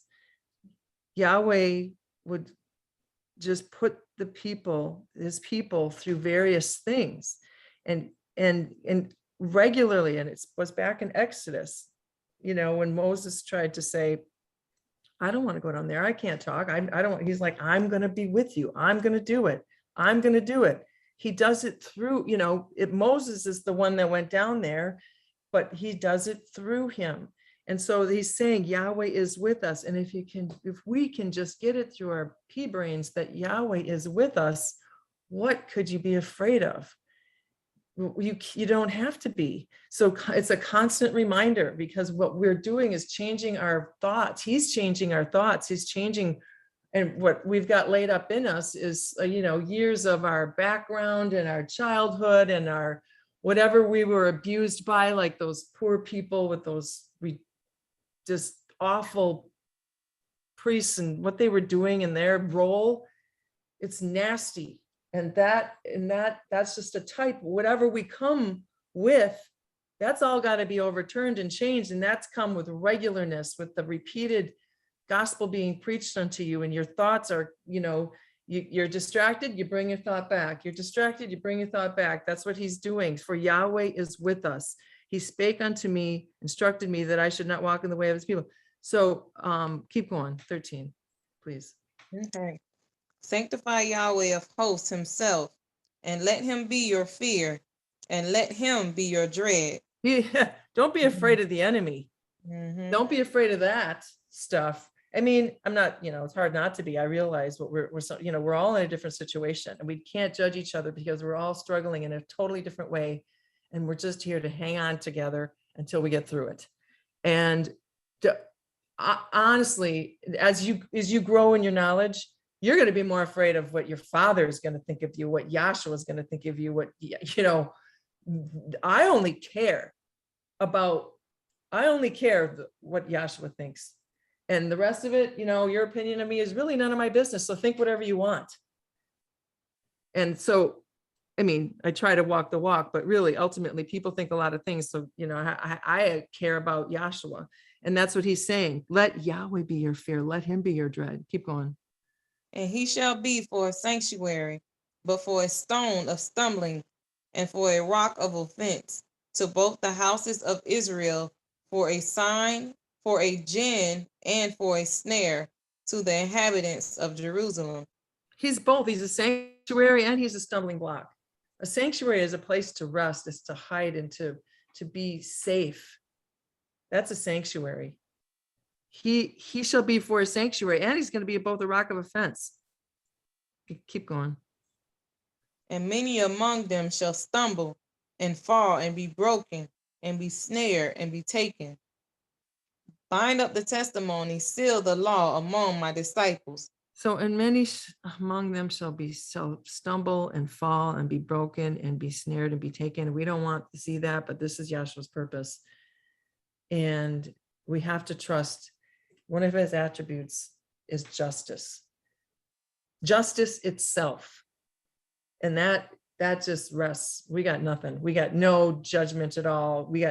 Yahweh would just put his people through various things, and regularly. And it was back in Exodus, when Moses tried to say, I don't want to go down there. I can't talk. I don't. He's like, I'm going to be with you. I'm going to do it. I'm going to do it. He does it through, Moses is the one that went down there, but he does it through him. And so he's saying Yahweh is with us. And if we can just get it through our pea brains that Yahweh is with us, what could you be afraid of? You don't have to be. So it's a constant reminder, because what we're doing is changing our thoughts. He's changing our thoughts. He's changing. And what we've got laid up in us is, years of our background and our childhood and our whatever we were abused by, like those poor people with those just awful priests and what they were doing in their role. It's nasty. And that's just a type. Whatever we come with, that's all got to be overturned and changed. And that's come with regularness, with the repeated gospel being preached unto you. And your thoughts are, you're distracted, you bring your thought back. You're distracted, you bring your thought back. That's what he's doing. For Yahweh is with us. He spake unto me, instructed me that I should not walk in the way of his people. So keep going. 13, please. Okay. Sanctify Yahweh of hosts himself, and let him be your fear, and let him be your dread. Yeah, don't be afraid of the enemy. Mm-hmm. Don't be afraid of that stuff. I mean, I'm not, it's hard not to be. I realize what we're so, we're all in a different situation, and we can't judge each other because we're all struggling in a totally different way. And we're just here to hang on together until we get through it. And honestly, as you grow in your knowledge, you're going to be more afraid of what your father is going to think of you, what Yahshua is going to think of you, what, you know, I only care what Yahshua thinks. And the rest of it, you know, your opinion of me is really none of my business. So think whatever you want. And so, I mean, I try to walk the walk, but really, ultimately, people think a lot of things. So, you know, I care about Yahshua. And that's what he's saying. Let Yahweh be your fear. Let him be your dread. Keep going. And he shall be for a sanctuary, but for a stone of stumbling, and for a rock of offense, to both the houses of Israel, for a sign, for a gin, and for a snare, to the inhabitants of Jerusalem. He's both. He's a sanctuary and he's a stumbling block. A sanctuary is a place to rest, is to hide and to be safe. That's a sanctuary. He shall be for a sanctuary, and he's going to be both a rock of offense. Keep going. And many among them shall stumble and fall and be broken and be snared and be taken. Bind up the testimony, seal the law among my disciples. So, and many among them shall stumble and fall and be broken and be snared and be taken. We don't want to see that, but this is Yahshua's purpose. And we have to trust. One of his attributes is justice. Justice itself. And that just rests. We got nothing. We got no judgment at all. We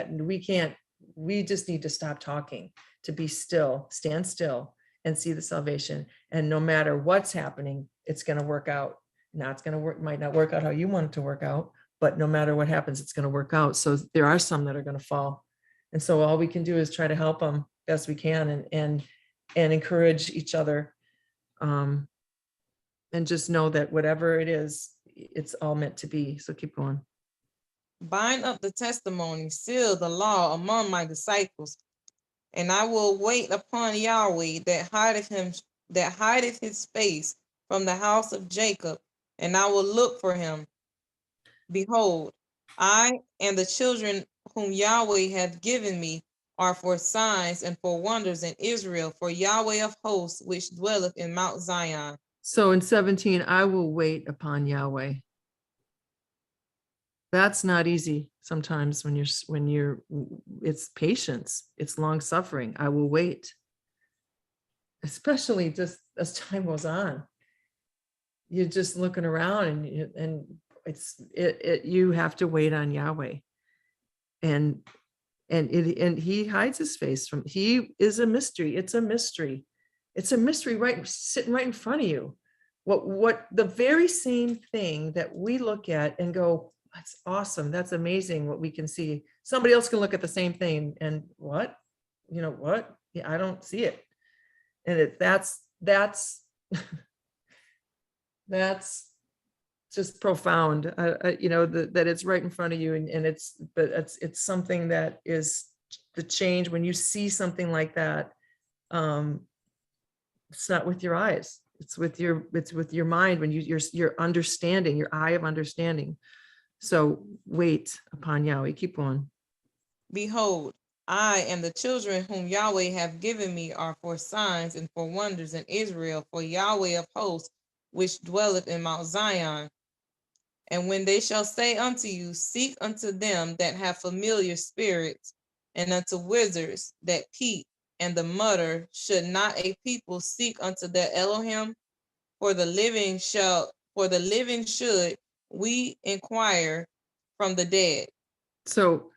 just need to stop talking, to be still, stand still, and see the salvation. And no matter what's happening, it's going to work out. Now it's going to work, might not work out how you want it to work out, but no matter what happens, it's going to work out. So there are some that are going to fall. And so all we can do is try to help them best we can and encourage each other. And just know that whatever it is, it's all meant to be. So keep going. Bind up the testimony, seal the law among my disciples. And I will wait upon Yahweh that hideth his face from the house of Jacob, and I will look for him. Behold, I and the children whom Yahweh hath given me are for signs and for wonders in Israel, for Yahweh of hosts, which dwelleth in Mount Zion. So in 17, I will wait upon Yahweh. That's not easy sometimes when it's patience, it's long suffering. I will wait, especially just as time goes on. You're just looking around and you have to wait on Yahweh, and he hides his face from. He is a mystery. It's a mystery. It's a mystery sitting right in front of you. What the very same thing that we look at and go, that's awesome. That's amazing what we can see. Somebody else can look at the same thing and what? Yeah, I don't see it. And that's that's just profound. That it's right in front of you, and it's something that is the change when you see something like that. It's not with your eyes. It's with your mind, when you're understanding, your eye of understanding. So wait upon Yahweh. Keep going. Behold, I and the children whom Yahweh hath given me are for signs and for wonders in Israel, for Yahweh of hosts, which dwelleth in Mount Zion. And when they shall say unto you, seek unto them that have familiar spirits, and unto wizards that peep and the mutter, should not a people seek unto their Elohim? For the living should we inquire from the dead. So,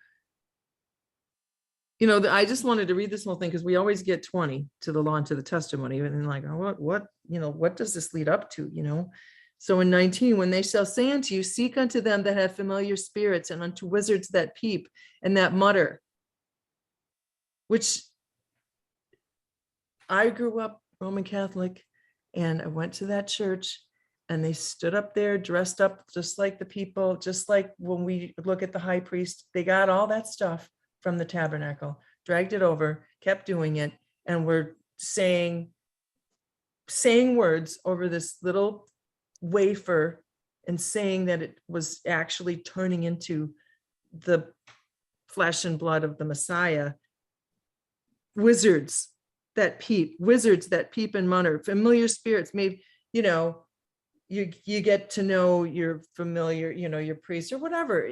I just wanted to read this whole thing because we always get 20 to the law and to the testimony, and like, what does this lead up to? So in 19, when they shall say unto you, seek unto them that have familiar spirits, and unto wizards that peep and that mutter, which I grew up Roman Catholic, and I went to that church, and they stood up there dressed up just like the people, just like when we look at the high priest, they got all that stuff from the tabernacle, dragged it over, kept doing it, and were saying words over this little wafer and saying that it was actually turning into the flesh and blood of the Messiah. Wizards that peep, wizards that peep and mutter, familiar spirits, maybe, you know, you get to know your familiar, you know, your priest or whatever.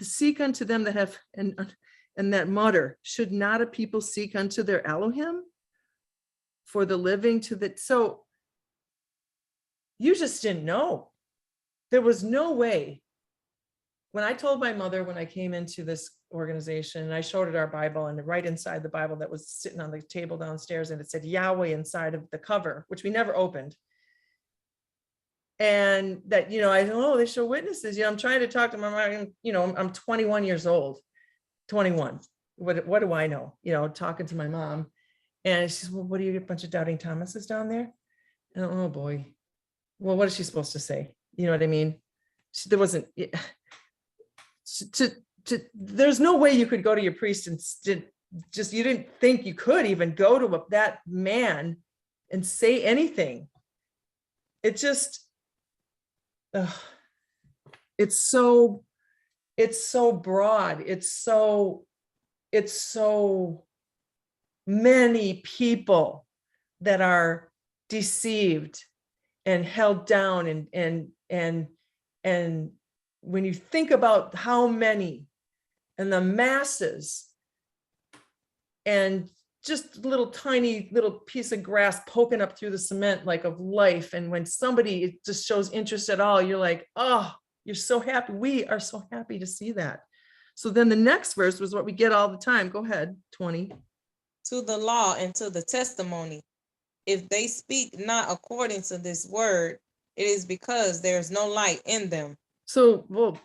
Seek unto them that have, and that mutter, should not a people seek unto their Elohim for the living to the, so you just didn't know. There was no way. When I told my mother, when I came into this organization, and I showed her our Bible, and right inside the Bible that was sitting on the table downstairs, and it said Yahweh inside of the cover, which we never opened. And that, you know, I know, oh, they show witnesses. You know, I'm trying to talk to my mom, you know, I'm 21 years old, 21. What do I know? You know, talking to my mom. And she says, well, what do you get a bunch of doubting Thomases down there? And oh boy. Well, what is she supposed to say? You know what I mean? There wasn't, there's no way you could go to your priest and just, you didn't think you could even go to that man and say anything. It just, it's so broad. It's so many people that are deceived and held down, and when you think about how many and the masses and just little tiny little piece of grass poking up through the cement like of life, and when somebody just shows interest at all, you're like, oh, you're so happy. We are so happy to see that. So then the next verse was what we get all the time. Go ahead, 20. To the law and to the testimony. If they speak not according to this word, it is because there's no light in them. So, well,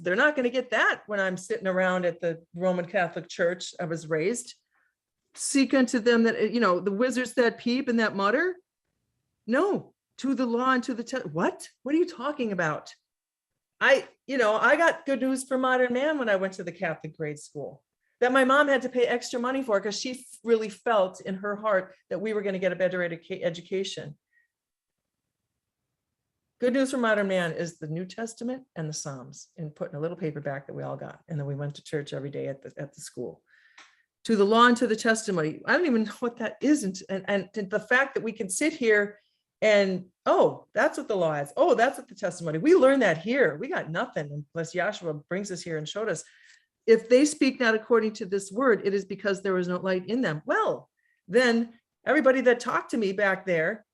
they're not going to get that when I'm sitting around at the Roman Catholic Church I was raised. Seek unto them that, you know, the wizards that peep and that mutter. No, to the law and to the what are you talking about? I got good news for modern man when I went to the Catholic grade school that my mom had to pay extra money for, because she really felt in her heart that we were going to get a better education. Good news for modern man is the New Testament and the Psalms, and put in a little paperback that we all got. And then we went to church every day at the school. To the law and to the testimony. I don't even know what that is. And the fact that we can sit here and, oh, that's what the law is. Oh, that's what the testimony. We learned that here. We got nothing unless Yahshua brings us here and showed us. If they speak not according to this word, it is because there is no light in them. Well, then everybody that talked to me back there,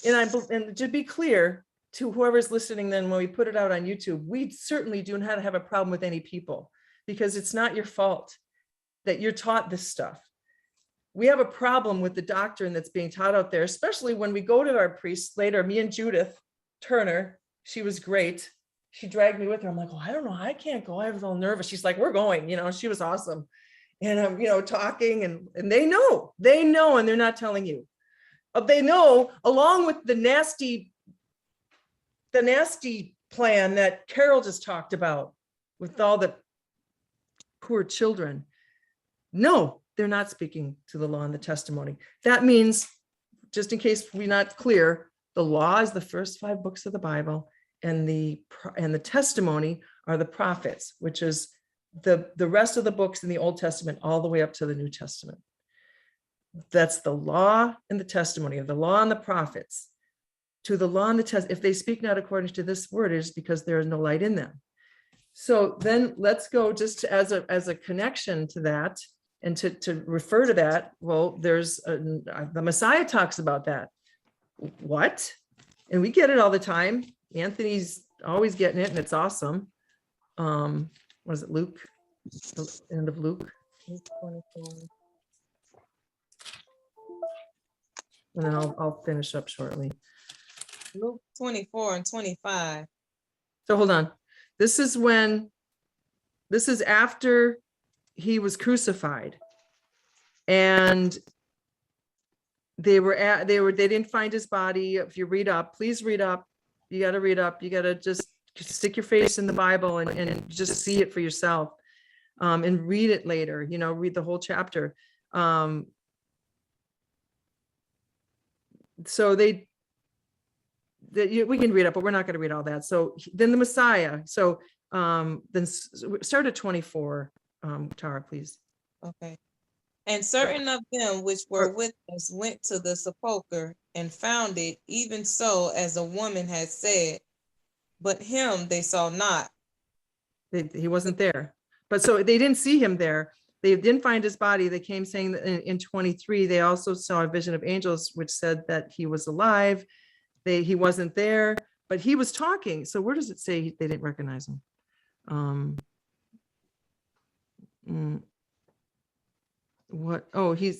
and to be clear to whoever's listening, then when we put it out on YouTube, we certainly do not have a problem with any people, because it's not your fault that you're taught this stuff. We have a problem with the doctrine that's being taught out there, especially when we go to our priests later. Me and Judith Turner, she was great. She dragged me with her. I'm like, oh, I don't know. I can't go. I was all nervous. She's like, we're going, she was awesome. And I'm, talking and they know, and they're not telling you. They know, along with the nasty plan that Carol just talked about with all the poor children. No, they're not speaking to the law and the testimony. That means, just in case we're not clear, the law is the first 5 books of the Bible, and the testimony are the prophets, which is the rest of the books in the Old Testament all the way up to the New Testament. That's the law and the testimony of the law and the prophets. To the law and the test, if they speak not according to this word, it is because there is no light in them. So then let's go just as a connection to that, and to refer to that. Well, there's the Messiah talks about that. What? And we get it all the time. Anthony's always getting it, and it's awesome. What is it, Luke? The end of Luke. Luke 24. And then I'll finish up shortly. Luke 24 and 25. So hold on. This is after he was crucified, and they didn't find his body. If you read up, please read up. You got to read up. You got to just stick your face in the Bible and just see it for yourself, and read it later, read the whole chapter. So we can read up, but we're not going to read all that. So then the Messiah. So then start at 24, Tara, please. Okay. And certain of them which were with us went to the sepulchre and found it even so as a woman had said, but him they saw not. He wasn't there. But so they didn't see him there. They didn't find his body. They came saying that in 23, they also saw a vision of angels, which said that he was alive. He wasn't there, but he was talking. So where does it say they didn't recognize him? What? Oh, he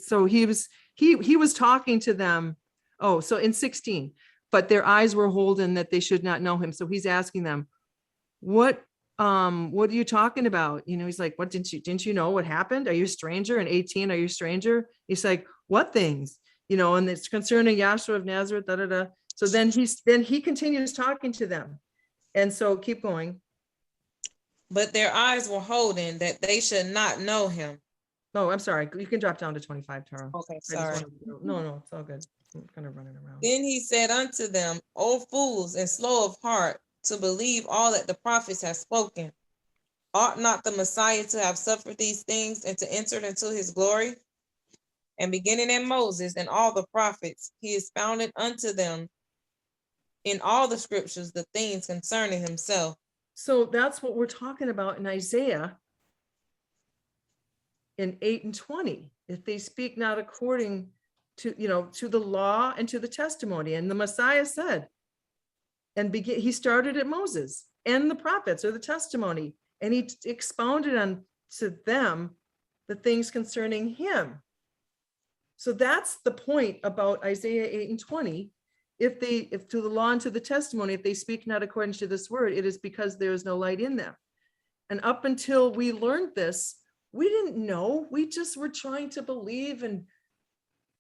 was talking to them. Oh, so in 16, but their eyes were holden that they should not know him. So he's asking them, what are you talking about? You know, he's like, what, didn't you know what happened? Are you a stranger? In 18, are you a stranger? He's like, what things? You know, and it's concerning Yahshua of Nazareth, da, da, da. So then he continues talking to them. And so keep going. But their eyes were holden that they should not know him. Oh, I'm sorry. You can drop down to 25, Tara. Okay, sorry. No, it's all good. I'm kind of running around. Then he said unto them, O fools and slow of heart, to believe all that the prophets have spoken. Ought not the Messiah to have suffered these things and to enter into his glory? And beginning at Moses and all the prophets, he expounded unto them in all the scriptures the things concerning himself. So that's what we're talking about in Isaiah in 8 and 20. If they speak not according to, to the law and to the testimony. And the Messiah said, he started at Moses and the prophets or the testimony, and he expounded on to them the things concerning him. So that's the point about Isaiah 8 and 20. If to the law and to the testimony, if they speak not according to this word, it is because there is no light in them. And up until we learned this, we didn't know. We just were trying to believe, and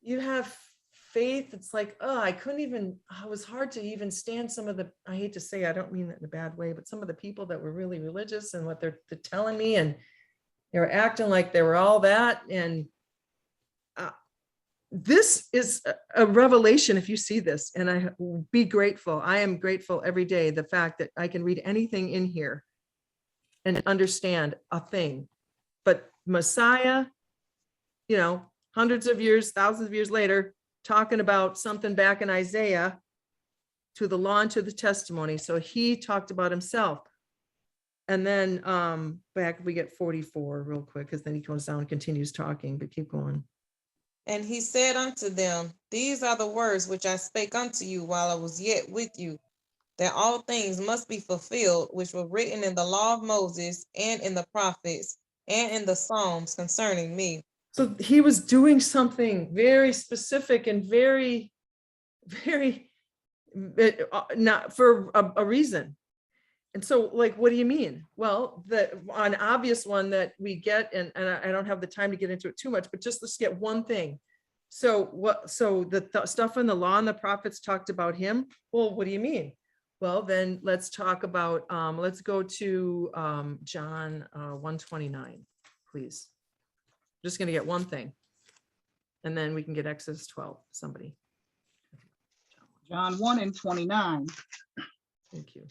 you have faith. It's like, it was hard to even stand some of the, I hate to say, I don't mean that in a bad way, but some of the people that were really religious and what they're telling me, and they were acting like they were all that. And this is a revelation if you see this, and I be grateful. I am grateful every day, the fact that I can read anything in here and understand a thing. But Messiah, hundreds of years, thousands of years later, talking about something back in Isaiah, to the law and to the testimony. So he talked about himself. And then back, we get 44 real quick, because then he goes down and continues talking, but keep going. And he said unto them, these are the words which I spake unto you while I was yet with you, that all things must be fulfilled, which were written in the law of Moses and in the prophets and in the Psalms concerning me. So he was doing something very specific and very, very, not for a reason. And so, like, what do you mean? Well, an obvious one that we get, and I don't have the time to get into it too much, but just let's get one thing. So the stuff in the law and the prophets talked about him. Well, what do you mean? Well, then let's talk about, let's go to John 1:29, please. I'm just going to get one thing, and then we can get Exodus 12, somebody. John 1:29. Thank you.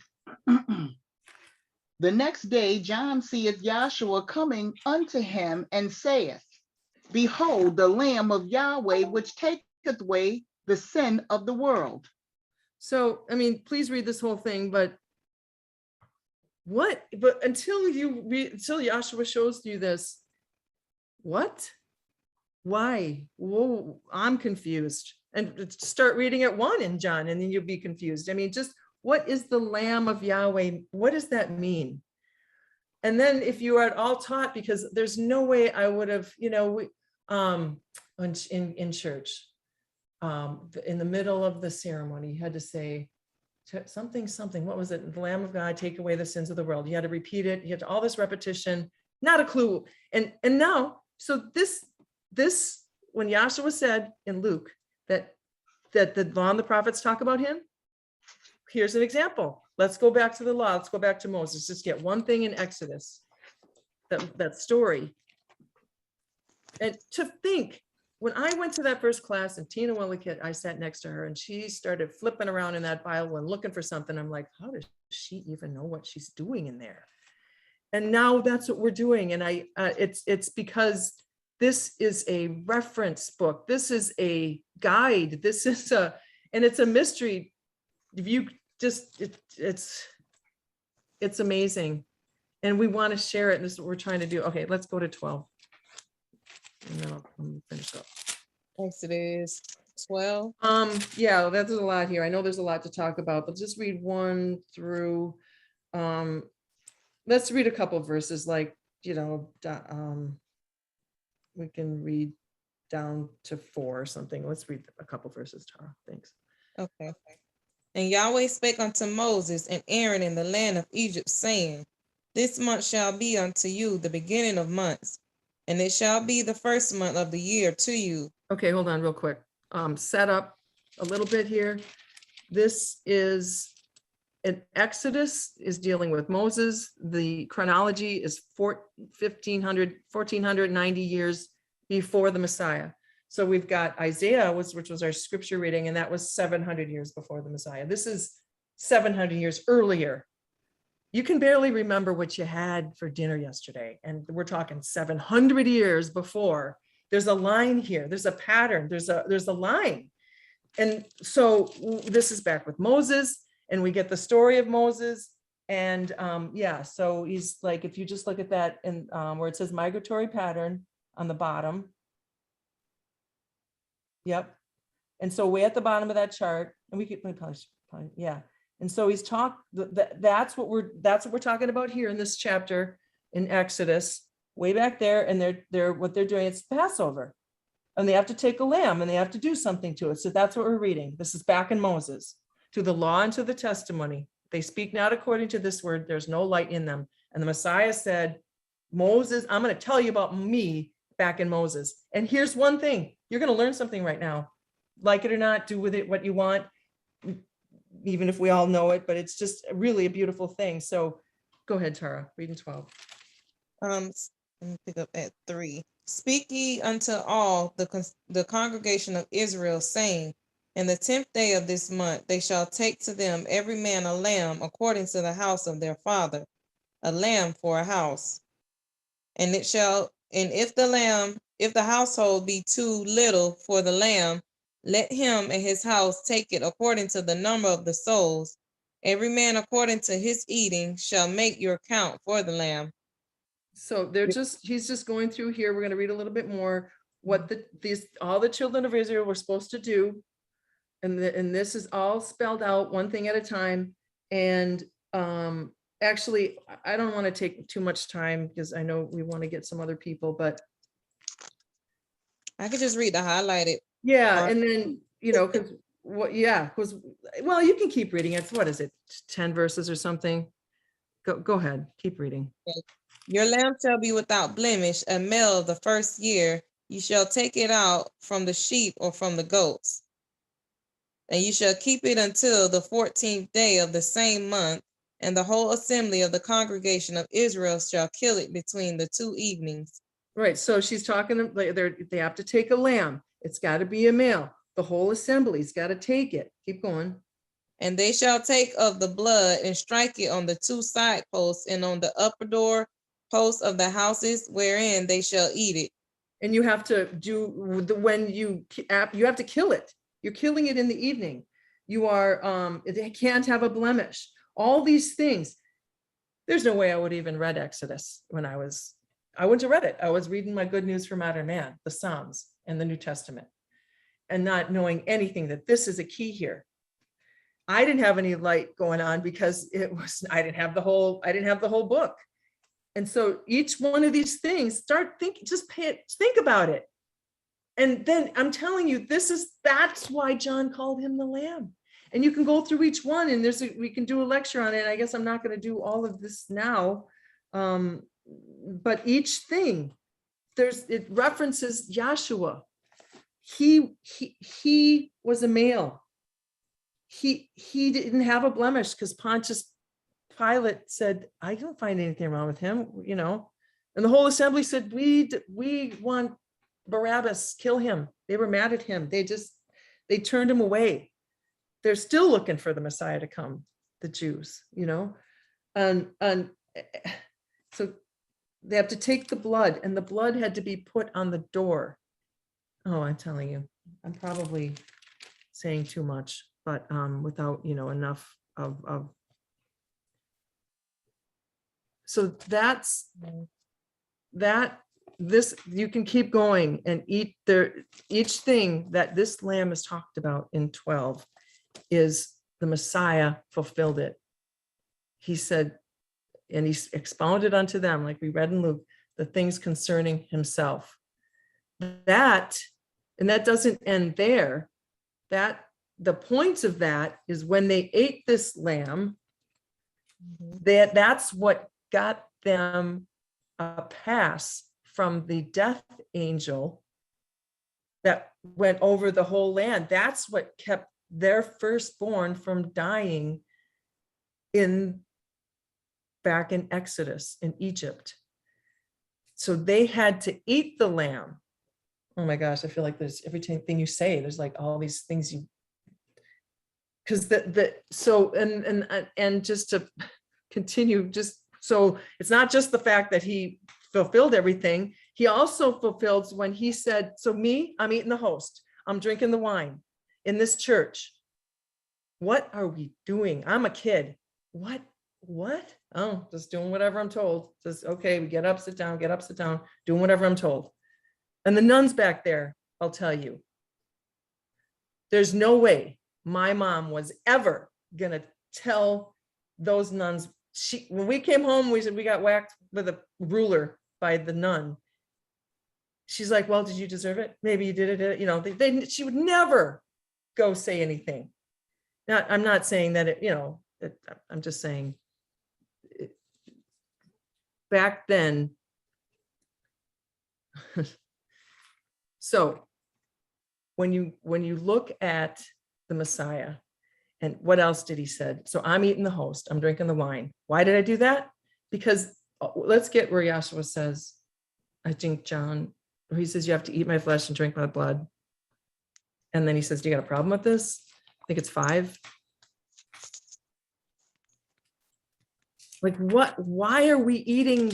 The next day John seeth Yahshua coming unto him, and saith, Behold, the Lamb of Yahweh, which taketh away the sin of the world. So, I mean, please read this whole thing, but until Yahshua shows you this, what? Why? Whoa, I'm confused. And start reading at 1 in John, and then you'll be confused. I mean, just what is the Lamb of Yahweh? What does that mean? And then if you are at all taught, because there's no way I would have, in church, in the middle of the ceremony, you had to say something, what was it? The Lamb of God, take away the sins of the world. You had to repeat it. You had all this repetition, not a clue. And now, so this, when Yahshua said in Luke that the law and the prophets talk about him, here's an example. Let's go back to the law. Let's go back to Moses. Just get one thing in Exodus, that story. And to think, when I went to that first class and Tina Willickett, I sat next to her and she started flipping around in that Bible and looking for something. I'm like, how does she even know what she's doing in there? And now that's what we're doing. And it's because This is a reference book. This is a guide. This is and it's a mystery. If you just, it's amazing. And we want to share it. And this is what we're trying to do. Okay, let's go to 12. And then I'll finish up. Exodus 12. Yeah, that's a lot here. I know there's a lot to talk about, but just read 1 through, let's read a couple verses, like, you know, we can read down to 4 or something. Let's read a couple verses, Tara. Thanks. Okay. And Yahweh spake unto Moses and Aaron in the land of Egypt, saying, This month shall be unto you the beginning of months, and it shall be the first month of the year to you. Okay, hold on real quick. Set up a little bit here. This is an Exodus is dealing with Moses. The chronology is 1490 years before the Messiah. So we've got Isaiah, which was our scripture reading, and that was 700 years before the Messiah. This is 700 years earlier. You can barely remember what you had for dinner yesterday, and we're talking 700 years before. There's a line here. There's a pattern. There's a line. And so this is back with Moses, and we get the story of Moses. And yeah, so he's like, if you just look at that, and where it says migratory pattern on the bottom. Yep. And so way at the bottom of that chart, and we could probably, yeah. And so he's that's what we're talking about here in this chapter in Exodus, way back there. And they're what they're doing, it's Passover. And they have to take a lamb and they have to do something to it. So that's what we're reading. This is back in Moses. To the law and to the testimony. They speak not according to this word. There's no light in them. And the Messiah said, Moses, I'm going to tell you about me back in Moses. And here's one thing. You're going to learn something right now. Like it or not, do with it what you want, even if we all know it, but it's just really a beautiful thing. So go ahead, Tara, reading 12. Let me pick up at 3. Speak ye unto all the congregation of Israel, saying, In the 10th day of this month they shall take to them every man a lamb according to the house of their father, a lamb for a house. And if the household be too little for the lamb, let him and his house take it according to the number of the souls. Every man according to his eating shall make your count for the lamb. So he's just going through here. We're going to read a little bit more what all the children of Israel were supposed to do. And this is all spelled out one thing at a time. And actually, I don't want to take too much time because I know we want to get some other people, but I could just read the highlighted. yeah. And then, you know, because well, you can keep reading it. What is it? 10 verses or something. Go ahead. Keep reading. Okay. Your lamb shall be without blemish, a male of the first year. You shall take it out from the sheep or from the goats. And you shall keep it until the 14th day of the same month. And the whole assembly of the congregation of Israel shall kill it between the 2 evenings. Right. So she's talking, they have to take a lamb. It's got to be a male. The whole assembly's got to take it. Keep going. And they shall take of the blood and strike it on the 2 side posts and on the upper door posts of the houses wherein they shall eat it. And you have to do you have to kill it. You're killing it in the evening. You are, they can't have a blemish. All these things. There's no way I would even read Exodus when I wouldn't have read it. I was reading my Good News for Modern Man, the Psalms and the New Testament, and not knowing anything that this is a key here. I didn't have any light going on because I didn't have the whole book. And so each one of these things, think about it. And then I'm telling you, that's why John called him the Lamb. And you can go through each one, and we can do a lecture on it. I guess I'm not going to do all of this now. But each thing, it references Joshua. He was a male. He didn't have a blemish because Pontius Pilate said, I don't find anything wrong with him, you know. And the whole assembly said, we want Barabbas, kill him. They were mad at him. They turned him away. They're still looking for the Messiah to come, the Jews, you know. And so They have to take the blood, and the blood had to be put on the door. Oh, I'm telling you, I'm probably saying too much, but without, enough of. So that's that. This, you can keep going and each thing that this lamb is talked about in 12 is the Messiah fulfilled it. He said, and he expounded unto them, like we read in Luke, the things concerning himself. That, and that doesn't end there. That the point of that is when they ate this lamb, that's what got them a pass from the death angel that went over the whole land. That's what kept their firstborn from dying back in Exodus in Egypt. So they had to eat the lamb. Oh my gosh, I feel like there's everything you say, there's like all these things because and just to continue, so it's not just the fact that he fulfilled everything. He also fulfilled when he said, so I'm eating the host, I'm drinking the wine in this church. What are we doing? I'm a kid. What? Oh, just doing whatever I'm told. Just, okay, we get up, sit down, doing whatever I'm told. And the nuns back there, I'll tell you, there's no way my mom was ever gonna tell those nuns. When we came home, we said we got whacked with a ruler by the nun. She's like, well, did you deserve it? Maybe you did it. She would never go say anything. Now, I'm not saying that I'm just saying back then. So when you look at the Messiah, and what else did he said? So I'm eating the host, I'm drinking the wine. Why did I do that? Because let's get where Yahshua says, I think John, where he says, you have to eat my flesh and drink my blood. And then he says, do you got a problem with this? I think it's 5. Like what? Why are we eating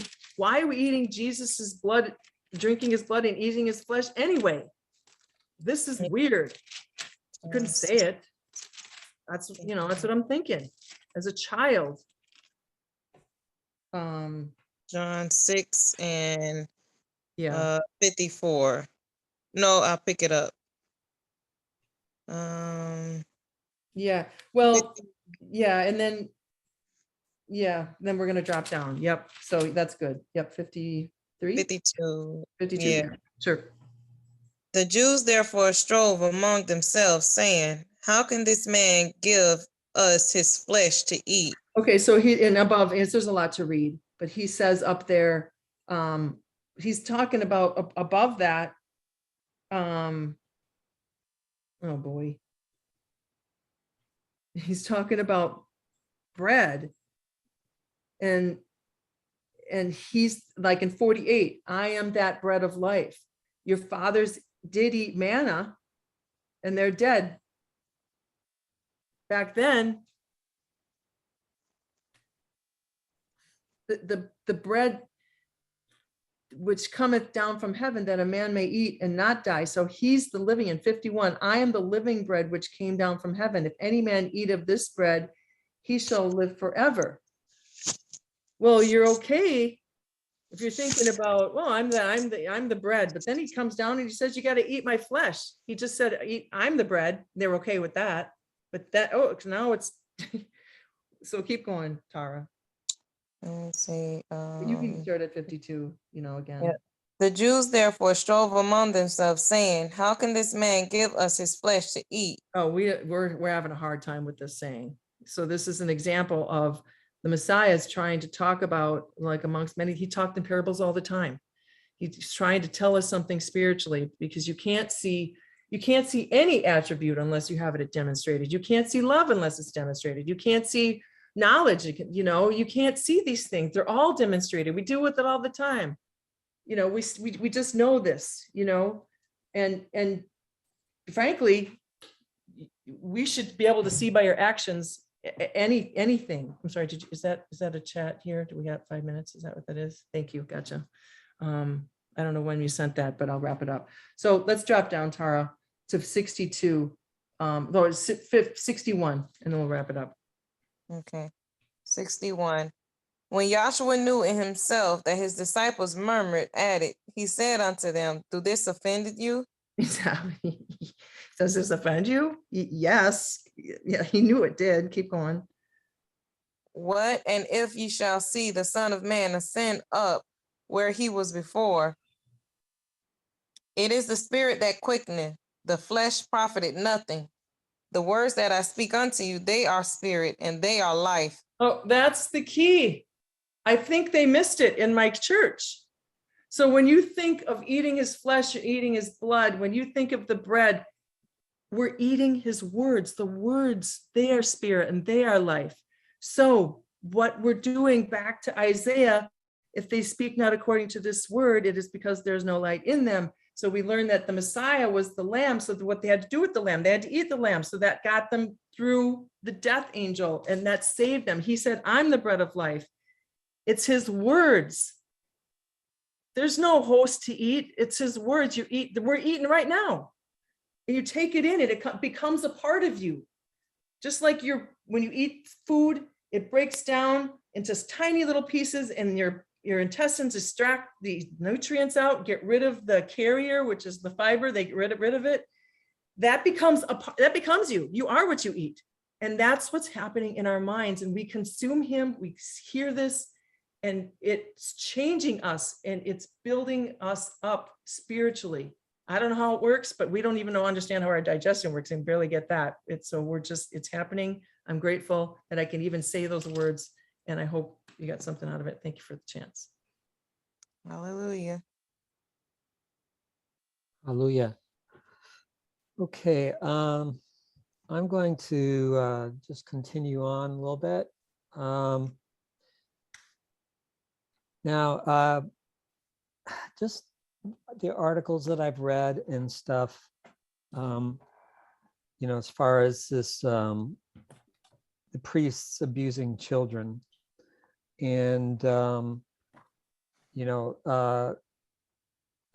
Jesus's blood, drinking his blood and eating his flesh anyway? This is weird. I couldn't say it. That's what I'm thinking as a child. John 6 and Yeah. 54. No, I'll pick it up. Yeah. Well, yeah, and then then we're gonna drop down. Yep. So that's good. Yep. 53. 52. 52. Yeah. Sure. The Jews therefore strove among themselves, saying, how can this man give us his flesh to eat? Okay, so there's a lot to read, but he says up there, he's talking about above that. Oh boy. He's talking about bread. And he's like in 48, I am that bread of life. Your fathers did eat manna and they're dead. Back then, the bread which cometh down from heaven that a man may eat and not die. So he's the living. In 51, I am the living bread which came down from heaven. If any man eat of this bread, he shall live forever. Well, you're okay if you're thinking about, well, I'm the bread, but then he comes down and he says, you got to eat my flesh. He just said, I'm the bread. They're okay with that. But now it's, so keep going, Tara. Let's see. You can start at 52, again. Yeah. The Jews therefore strove among themselves, saying, how can this man give us his flesh to eat? Oh, we're having a hard time with this saying. So this is an example of the Messiah is trying to talk about, like amongst many, he talked in parables all the time. He's trying to tell us something spiritually, because you can't see any attribute unless you have it demonstrated. You can't see love unless it's demonstrated. You can't see knowledge, you can't see these things. They're all demonstrated. We deal with it all the time. We just know this, and frankly, we should be able to see by your actions anything. I'm sorry, is that a chat here? Do we have 5 minutes? Is that what that is? Thank you, gotcha. I don't know when you sent that, but I'll wrap it up. So let's drop down, Tara, to 62. No, it's 61, and then we'll wrap it up. Okay. 61. When Joshua knew in himself that his disciples murmured at it, he said unto them, "Do this offended you?" Does this offend you? Yes. Yeah, he knew it did. Keep going. What? And if ye shall see the Son of Man ascend up where he was before, it is the spirit that quickeneth, the flesh profited nothing. The words that I speak unto you, they are spirit and they are life. Oh, that's the key. I think they missed it in my church. So when you think of eating his flesh, you're eating his blood. When you think of the bread, we're eating his words. The words, they are spirit and they are life. So what we're doing, back to Isaiah, if they speak not according to this word, it is because there's no light in them. So we learned that the Messiah was the lamb. So what they had to do with the lamb, they had to eat the lamb. So that got them through the death angel, and that saved them. He said, I'm the bread of life. It's his words. There's no host to eat. It's his words. You eat. We're eating right now. And you take it in, and it becomes a part of you. Just like when you eat food, it breaks down into tiny little pieces, and your intestines extract the nutrients out, get rid of the carrier, which is the fiber. They get rid of it. That becomes you. You are what you eat. And that's what's happening in our minds. And we consume him. We hear this, and it's changing us, and it's building us up spiritually. I don't know how it works, but we don't even understand how our digestion works and barely get that. It's happening. I'm grateful that I can even say those words, and I hope you got something out of it. Thank you for the chance. Hallelujah. Hallelujah. Okay, I'm going to just continue on a little bit. Now, just the articles that I've read and stuff, as far as this, the priests abusing children, and that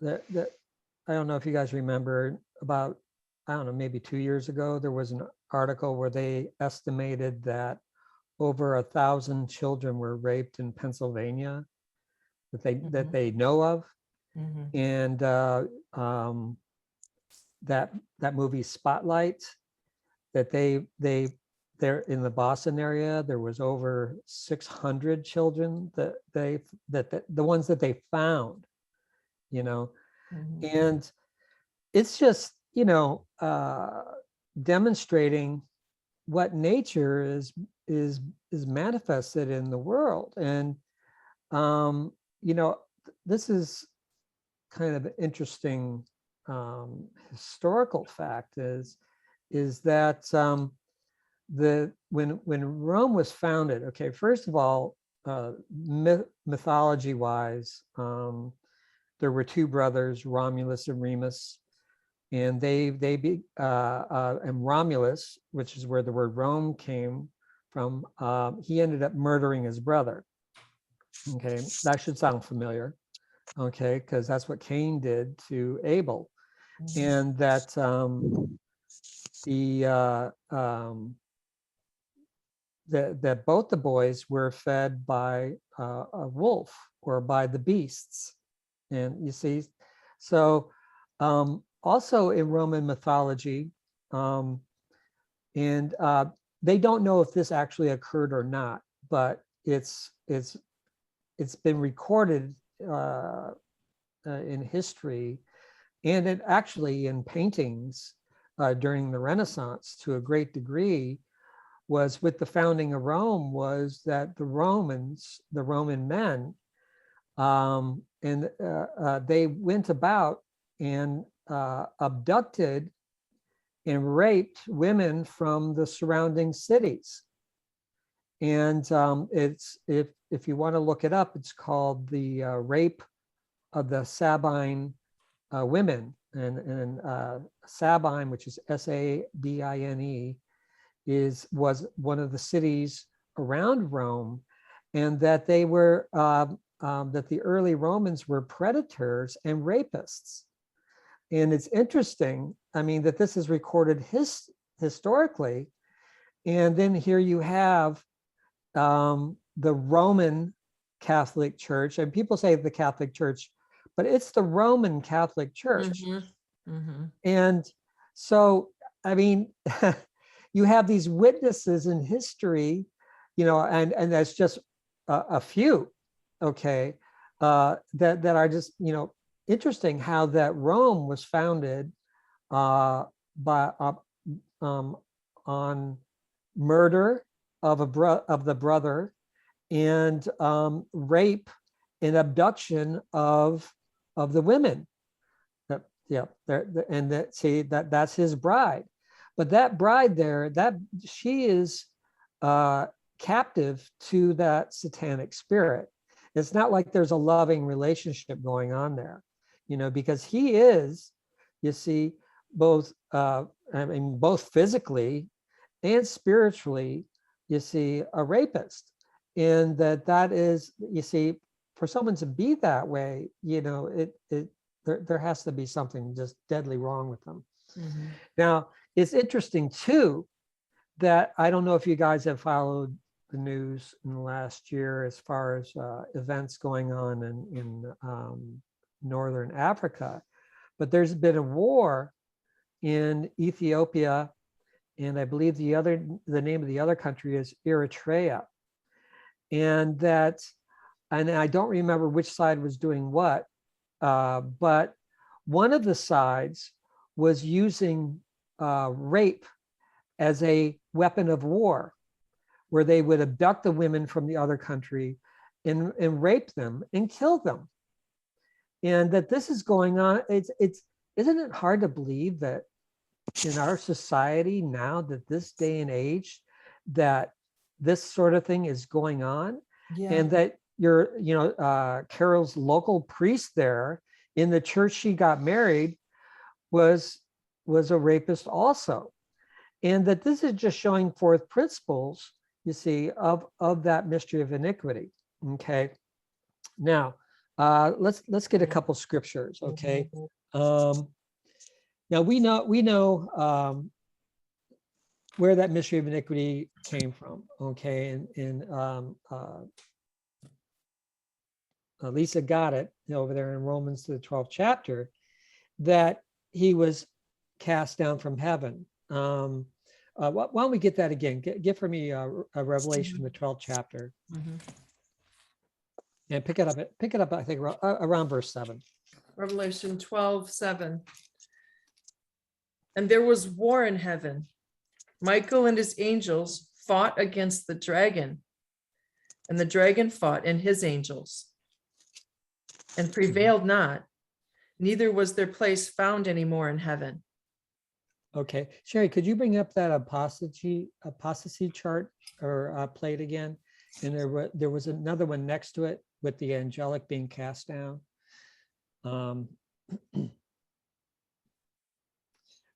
I don't know if you guys remember, about, I don't know, maybe 2 years ago, there was an article where they estimated that over 1,000 children were raped in Pennsylvania that they know of. Mm-hmm. And that movie Spotlight, that they're in the Boston area, there was over 600 children that the ones that they found, Mm-hmm. and it's just demonstrating what nature is manifested in the world. And this is kind of an interesting historical fact is that when Rome was founded, okay, first of all, mythology wise, there were two brothers, Romulus and Remus, and and Romulus, which is where the word Rome came from, he ended up murdering his brother. Okay, that should sound familiar. Okay, because that's what Cain did to Abel. Mm-hmm. And that that both the boys were fed by a wolf or by the beasts. And you see, so also in Roman mythology, and they don't know if this actually occurred or not, but it's been recorded in history, and it actually in paintings during the Renaissance to a great degree, was with the founding of Rome, was that the Roman men, they went about and abducted and raped women from the surrounding cities. And it's, if you want to look it up, it's called the rape of the Sabine women. And Sabine, which is Sabine, was one of the cities around Rome, and that they were that the early Romans were predators and rapists. And it's interesting, I mean, that this is recorded historically. And then here you have the Roman Catholic Church, and people say the Catholic Church, but it's the Roman Catholic Church. And so, I mean, you have these witnesses in history, you know, and that's just a few, okay, that are just, you know, interesting how that Rome was founded on murder of the brother, and rape and abduction of the women. Yeah, and that, see, that's his bride. But that bride there, that she is captive to that satanic spirit. It's not like there's a loving relationship going on there, you know, because he is, you see, both both physically and spiritually, you see, a rapist. And that is, you see, for someone to be that way, you know, there has to be something just deadly wrong with them. Now, it's interesting too, that I don't know if you guys have followed the news in the last year as far as events going on in Northern Africa, but there's been a war in Ethiopia, and I believe the name of the other country is Eritrea. And I don't remember which side was doing what, but one of the sides was using rape as a weapon of war, where they would abduct the women from the other country and rape them and kill them. And that this is going on. Isn't it hard to believe that in our society now, that this day and age, that this sort of thing is going on? Yeah. And that Carol's local priest there in the church she got married was a rapist also. And that this is just showing forth principles, you see, of that mystery of iniquity. Okay. Now, let's get a couple scriptures. Okay. Now we know where that mystery of iniquity came from. Okay. And Lisa got it over there in Romans, the 12th chapter, that he was cast down from heaven. Why don't we get that again? Get for me a Revelation, the 12th chapter, and pick it up. I think around verse 7. Revelation 12:7. And there was war in heaven. Michael and his angels fought against the dragon, and the dragon fought and his angels, and prevailed not. Neither was their place found anymore in heaven. Okay, Sherry, could you bring up that apostasy chart or plate again? And there was another one next to it with the angelic being cast down.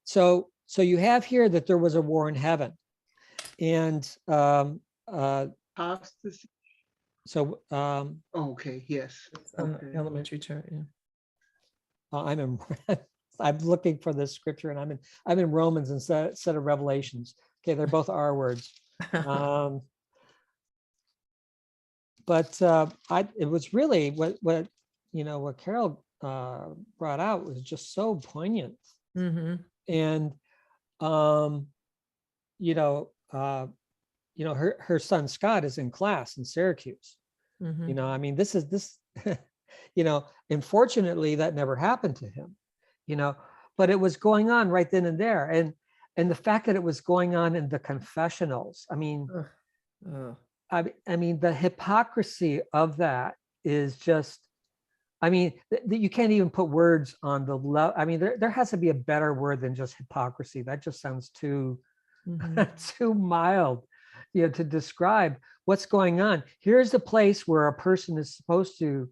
So you have here that there was a war in heaven, and Apostasy. so Okay, yes. It's on Okay. the elementary chart, yeah. I'm looking for this scripture, and I'm in Romans instead of Revelations. Okay, they're both R words. But it was really what Carol brought out was just so poignant. And her son Scott is in class in Syracuse. I mean, this unfortunately that never happened to him, but it was going on right then and there. And the fact that it was going on in the confessionals, I mean, I mean, the hypocrisy of that is just, I mean, you can't even put words on the level. I mean, there has to be a better word than just hypocrisy. That just sounds too, too mild, to describe what's going on. Here's a place where a person is supposed to,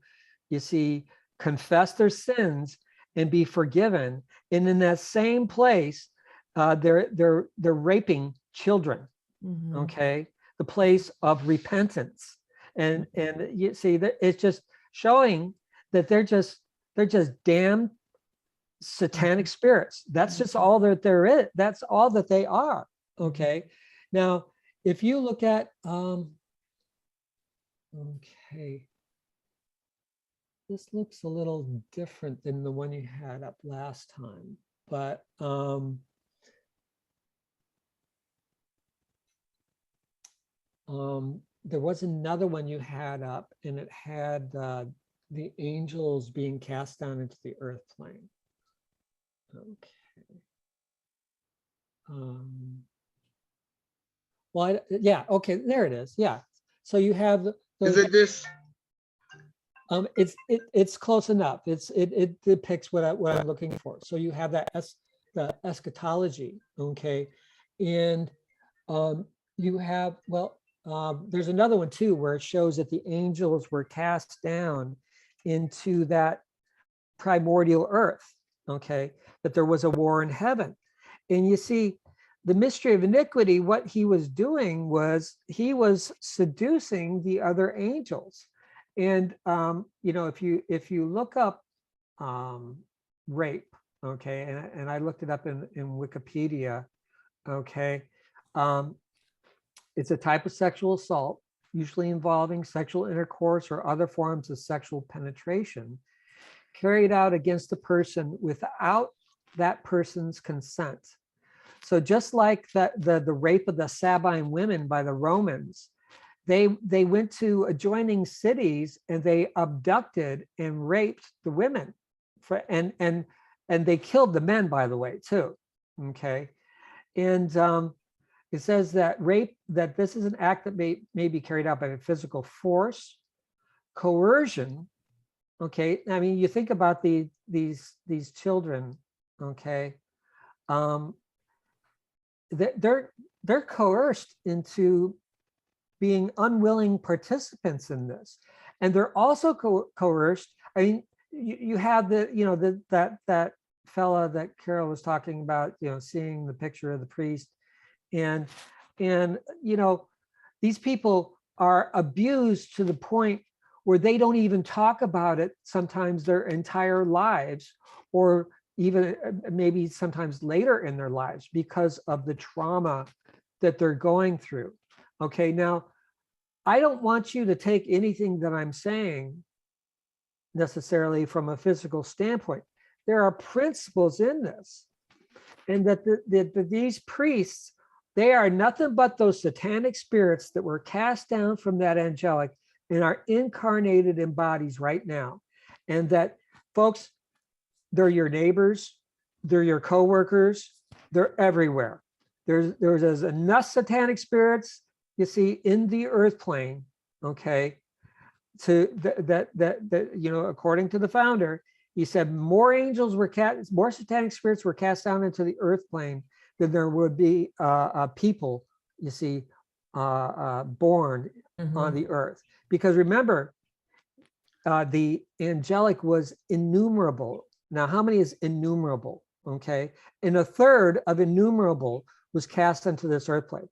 confess their sins and be forgiven. And in that same place, they're raping children. Mhm. okay, the place of repentance. And you see that it's just showing that they're just damned satanic spirits. That's just all that there is. That's all that they are. Okay. Now, if you look at okay, this looks a little different than the one you had up last time, but there was another one you had up, and it had the angels being cast down into the earth plane. Okay. Well, yeah, okay, there it is. Yeah. So you have Is those, it this? it's close enough. It depicts what I'm looking for. So you have that the eschatology, okay, and you have, well, there's another one too where it shows that the angels were cast down into that primordial earth, okay, that there was a war in heaven. And you see, the mystery of iniquity, what he was doing was he was seducing the other angels. And you know, if you look up rape, okay, and I looked it up in Wikipedia, okay, it's a type of sexual assault, usually involving sexual intercourse or other forms of sexual penetration, carried out against a person without that person's consent. So just like the rape of the Sabine women by the Romans, they went to adjoining cities and they abducted and raped the women, and they killed the men, by the way, too. Okay, and it says that rape, that this is an act that may be carried out by physical force, coercion. Okay, I mean, you think about these children. Okay, they're coerced into being unwilling participants in this, and they're also coerced. I mean, you have that fella that Carol was talking about, seeing the picture of the priest, and these people are abused to the point where they don't even talk about it sometimes their entire lives, or even maybe sometimes later in their lives, because of the trauma that they're going through. Okay, now, I don't want you to take anything that I'm saying necessarily from a physical standpoint. There are principles in this, and that these priests, they are nothing but those satanic spirits that were cast down from that angelic and are incarnated in bodies right now. And that, folks, they're your neighbors, they're your coworkers, they're everywhere. There's enough satanic spirits, you see, in the earth plane, okay, to that according to the founder, he said more satanic spirits were cast down into the earth plane than there would be people, you see, born on the earth. Because remember, the angelic was innumerable. Now, how many is innumerable? Okay, and a third of innumerable was cast into this earth plane,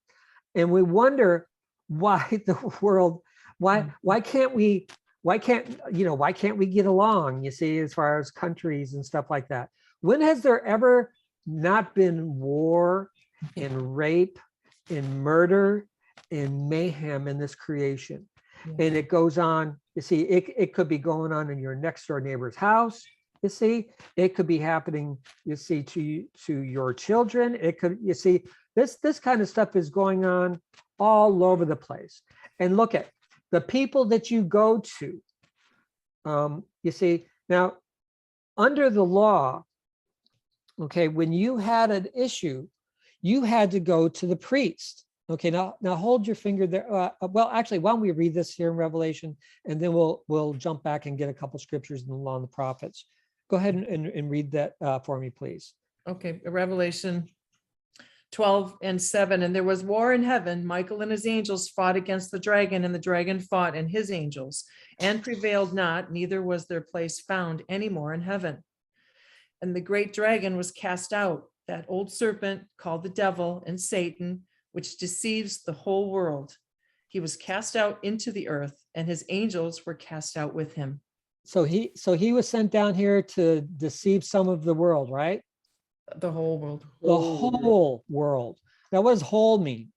and we wonder why the world, why can't we get along? You see, as far as countries and stuff like that. When has there ever not been war and rape and murder and mayhem in this creation? And it goes on. You see, it could be going on in your next door neighbor's house. You see, it could be happening, you see, to your children. It could, you see, this kind of stuff is going on all over the place. And look at the people that you go to. You see, now, under the law, okay, when you had an issue, you had to go to the priest. Okay, now hold your finger there. Well, actually, why don't we read this here in Revelation, and then we'll jump back and get a couple scriptures in the Law and the Prophets. Go ahead and read that for me, please. Okay, Revelation 12:7. And there was war in heaven. Michael and his angels fought against the dragon, and the dragon fought and his angels, and prevailed not, neither was their place found any more in heaven. And the great dragon was cast out, that old serpent called the devil and Satan, which deceives the whole world. He was cast out into the earth, and his angels were cast out with him. So he was sent down here to deceive some of the world, right? The whole world. The whole world. Now, what does whole mean?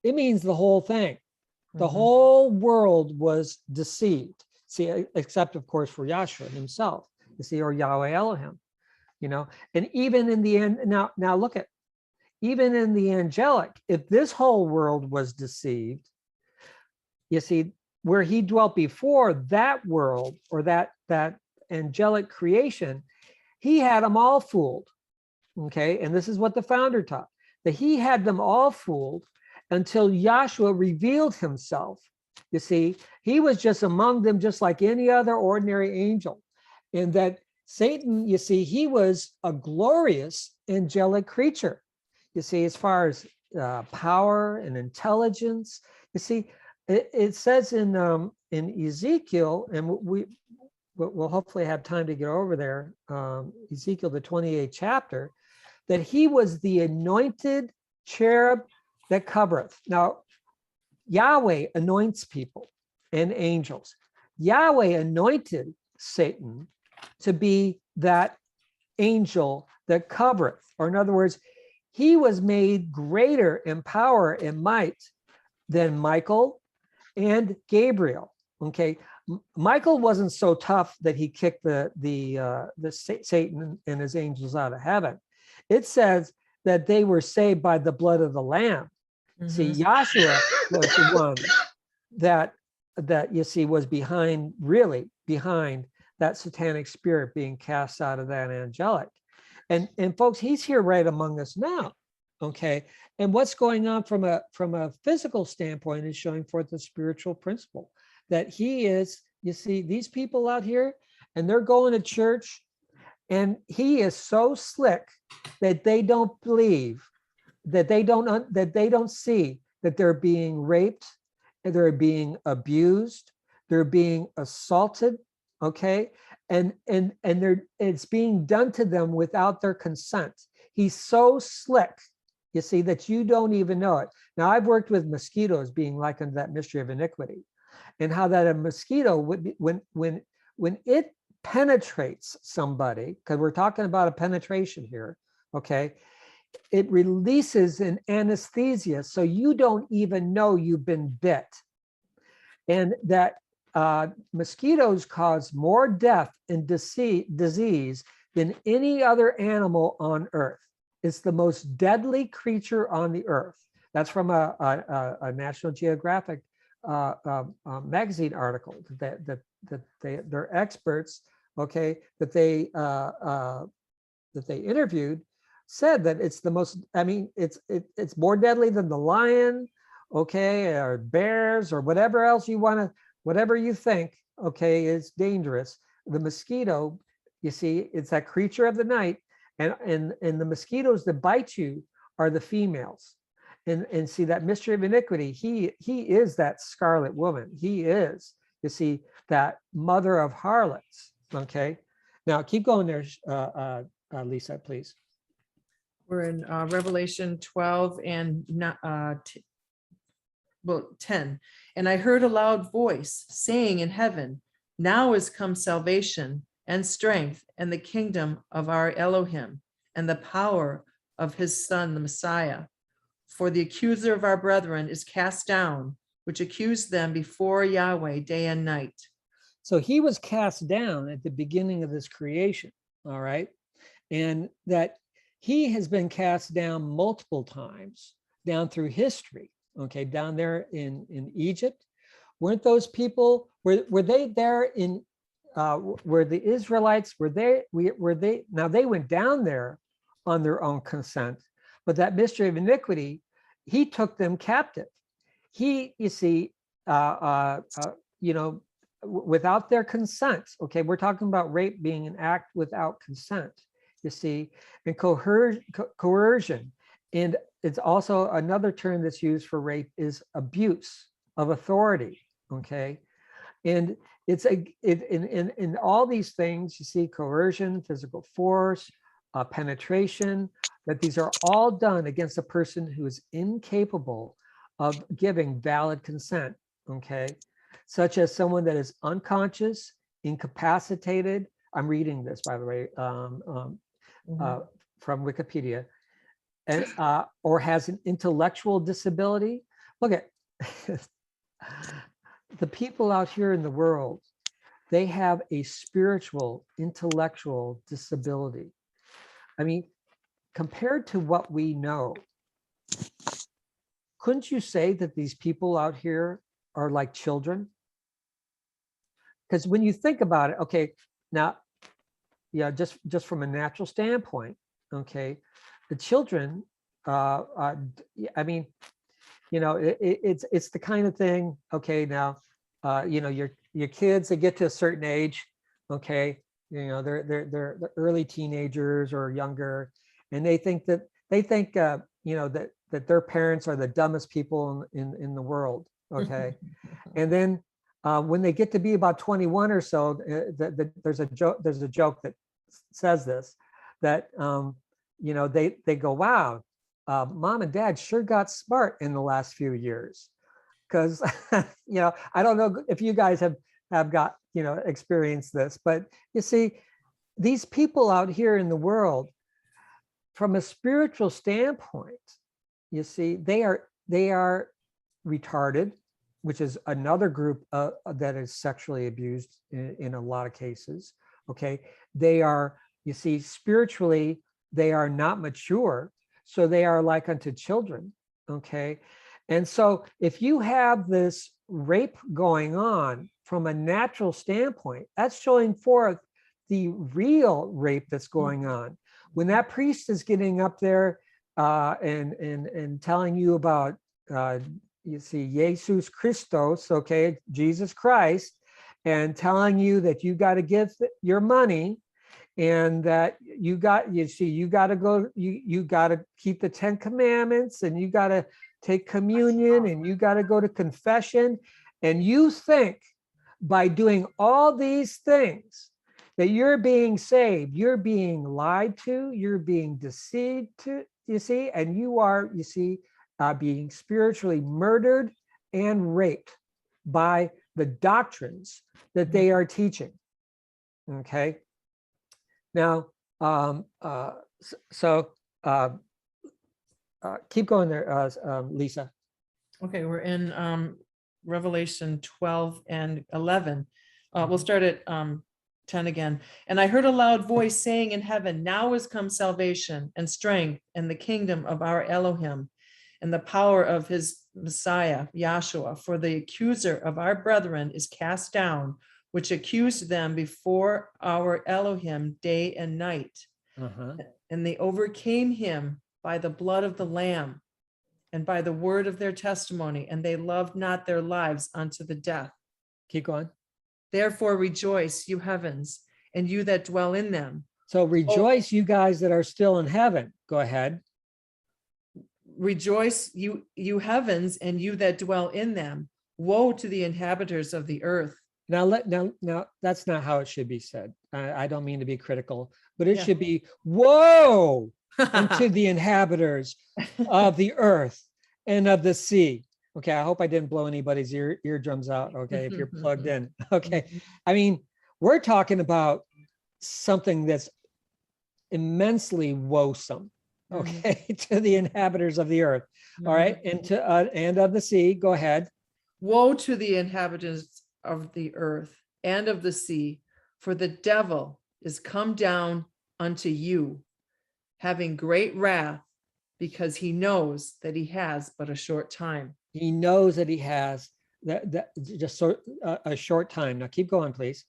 It means the whole thing. The Mhm. whole world was deceived. See, except of course for Yahshua himself, you see, or Yahweh Elohim, you know, and even in the end, now look at, even in the angelic, if this whole world was deceived, you see, where he dwelt before, that world or that angelic creation, he had them all fooled. Okay, and this is what the founder taught, that he had them all fooled until Yahshua revealed himself. You see, he was just among them, just like any other ordinary angel. And that Satan, you see, he was a glorious angelic creature. You see, as far as power and intelligence, you see, it says in Ezekiel, and we'll hopefully have time to get over there, Ezekiel, the 28th chapter, that he was the anointed cherub that covereth. Now, Yahweh anoints people and angels. Yahweh anointed Satan to be that angel that covereth, or in other words, he was made greater in power and might than Michael and Gabriel. Okay, Michael wasn't so tough that he kicked the Satan and his angels out of heaven. It says that they were saved by the blood of the Lamb. See, Yahshua was the one that you see was really behind that satanic spirit being cast out of that angelic. And folks, he's here right among us now. Okay, and what's going on from a physical standpoint is showing forth the spiritual principle that he is. You see, these people out here, and they're going to church, and he is so slick that they don't believe, that they don't see that they're being raped, and they're being abused, they're being assaulted. Okay, and it's being done to them without their consent. He's so slick, you see, that you don't even know it. Now, I've worked with mosquitoes being likened to that mystery of iniquity, and how that a mosquito would be, when it penetrates somebody, because we're talking about a penetration here, okay, it releases an anesthesia, so you don't even know you've been bit. And that mosquitoes cause more death and disease than any other animal on earth. It's the most deadly creature on the earth. That's from a National Geographic magazine article that they're experts, okay, that they interviewed, said that it's the most, I mean, it's more deadly than the lion, okay, or bears, or whatever else you want to, whatever you think, okay, is dangerous. The mosquito, you see, it's that creature of the night, and the mosquitoes that bite you are the females. And see, that mystery of iniquity, he is that scarlet woman. He is, you see, that mother of harlots. Okay, now keep going there, Lisa, please. We're in Revelation 12 and 10. And I heard a loud voice saying in heaven, now is come salvation and strength and the kingdom of our Elohim and the power of his son, the Messiah. For the accuser of our brethren is cast down, which accused them before Yahweh day and night. So he was cast down at the beginning of this creation, all right? And that he has been cast down multiple times down through history, okay, down there in Egypt. Weren't those people, were they there in, were the Israelites, were they, now they went down there on their own consent, but that mystery of iniquity, he took them captive. He, you see, you know, without their consent, okay, we're talking about rape being an act without consent, you see, and coercion. And it's also another term that's used for rape is abuse of authority, okay? And it's in all these things, you see, coercion, physical force, penetration, that these are all done against a person who is incapable of giving valid consent, okay? Such as someone that is unconscious, incapacitated. I'm reading this, by the way, from Wikipedia, and or has an intellectual disability. Look at the people out here in the world, they have a spiritual, intellectual disability. I mean, compared to what we know, couldn't you say that these people out here are like children? Because when you think about it, okay, now, yeah, just from a natural standpoint, okay, the children, I mean, you know, it's the kind of thing, okay, now, you know, your kids, they get to a certain age, okay, you know, they're the early teenagers or younger, and they think, you know, that their parents are the dumbest people in the world, okay, and then when they get to be about 21 or so, there's a joke that says this, that you know, they go, wow, mom and dad sure got smart in the last few years, because you know, I don't know if you guys have got, you know, experienced this, but you see, these people out here in the world, from a spiritual standpoint, you see, they are retarded, which is another group that is sexually abused in a lot of cases. Okay, they are, you see, spiritually, they are not mature, so they are like unto children. Okay, and so if you have this rape going on from a natural standpoint, that's showing forth the real rape that's going on. When that priest is getting up there and telling you about, you see, Jesus Christos, okay, Jesus Christ, and telling you that you got to give your money, and that you got to go, you got to keep the 10 commandments, and you got to take communion, and you got to go to confession, and you think by doing all these things that you're being saved, you're being lied to, you're being deceived to, you see, and you are, you see, being spiritually murdered and raped by the doctrines that they are teaching. Okay. Now, keep going there, Lisa. Okay, we're in Revelation 12 and 11. We'll start at 10 again. And I heard a loud voice saying in heaven, now is come salvation and strength and the kingdom of our Elohim and the power of his Messiah, Yahshua, for the accuser of our brethren is cast down, which accused them before our Elohim day and night. And they overcame him by the blood of the Lamb and by the word of their testimony, and they loved not their lives unto the death. Keep going. Therefore rejoice, you heavens, and you that dwell in them. So rejoice, you guys that are still in heaven. Go ahead. Rejoice, you heavens, and you that dwell in them. Woe to the inhabitants of the earth. Now, that's not how it should be said. I don't mean to be critical, but it should be, woe unto the inhabitants of the earth and of the sea. Okay, I hope I didn't blow anybody's eardrums out. Okay, if you're plugged in. Okay, I mean, we're talking about something that's immensely woesome. Okay, to the inhabitants of the earth. All right, and to and of the sea. Go ahead. Woe to the inhabitants of the earth and of the sea, for the devil is come down unto you, having great wrath, because he knows that he has but a short time. He knows that he has a short time. Now keep going, please.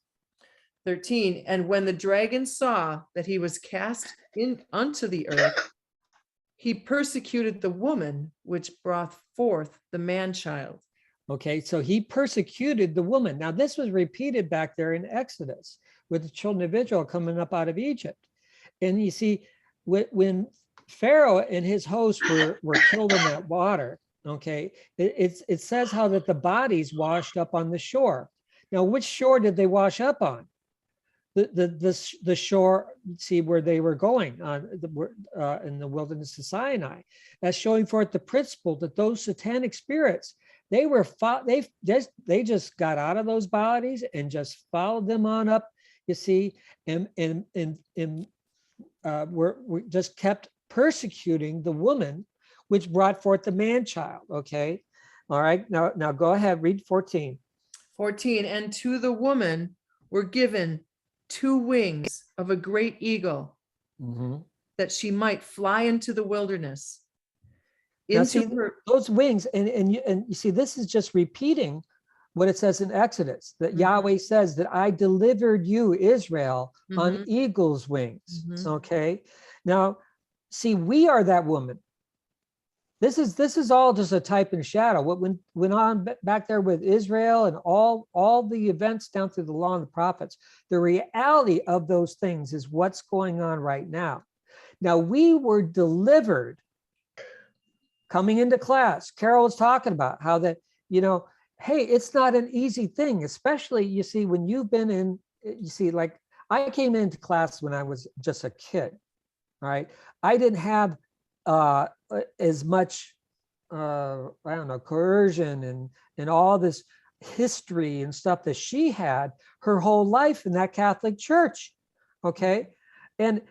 13. And when the dragon saw that he was cast in unto the earth, he persecuted the woman which brought forth the man-child. Okay, so he persecuted the woman. Now this was repeated back there in Exodus with the children of Israel coming up out of Egypt. And you see, when Pharaoh and his hosts were killed in that water, okay, it says how that the bodies washed up on the shore. Now, which shore did they wash up on? the shore, see where they were going on in the wilderness of Sinai, as showing forth the principle that those satanic spirits, they just got out of those bodies and just followed them on up, you see, and we just kept persecuting the woman, which brought forth the man-child. Okay, all right, now go ahead, read 14. 14, and to the woman were given 2 wings of a great eagle, that she might fly into the wilderness. Now see, those wings, and you see, this is just repeating what it says in Exodus, that Yahweh says that I delivered you, Israel, on eagle's wings. Okay, now see, we are that woman. This is all just a type and shadow. What went on back there with Israel and all the events down through the law and the prophets, the reality of those things is what's going on right now. Now, we were delivered coming into class. Carol was talking about how that, hey, it's not an easy thing, especially, you see, when you've been in, you see, like I came into class when I was just a kid, right? I didn't have as much, I don't know, coercion and all this history and stuff that she had her whole life in that Catholic Church. Okay, and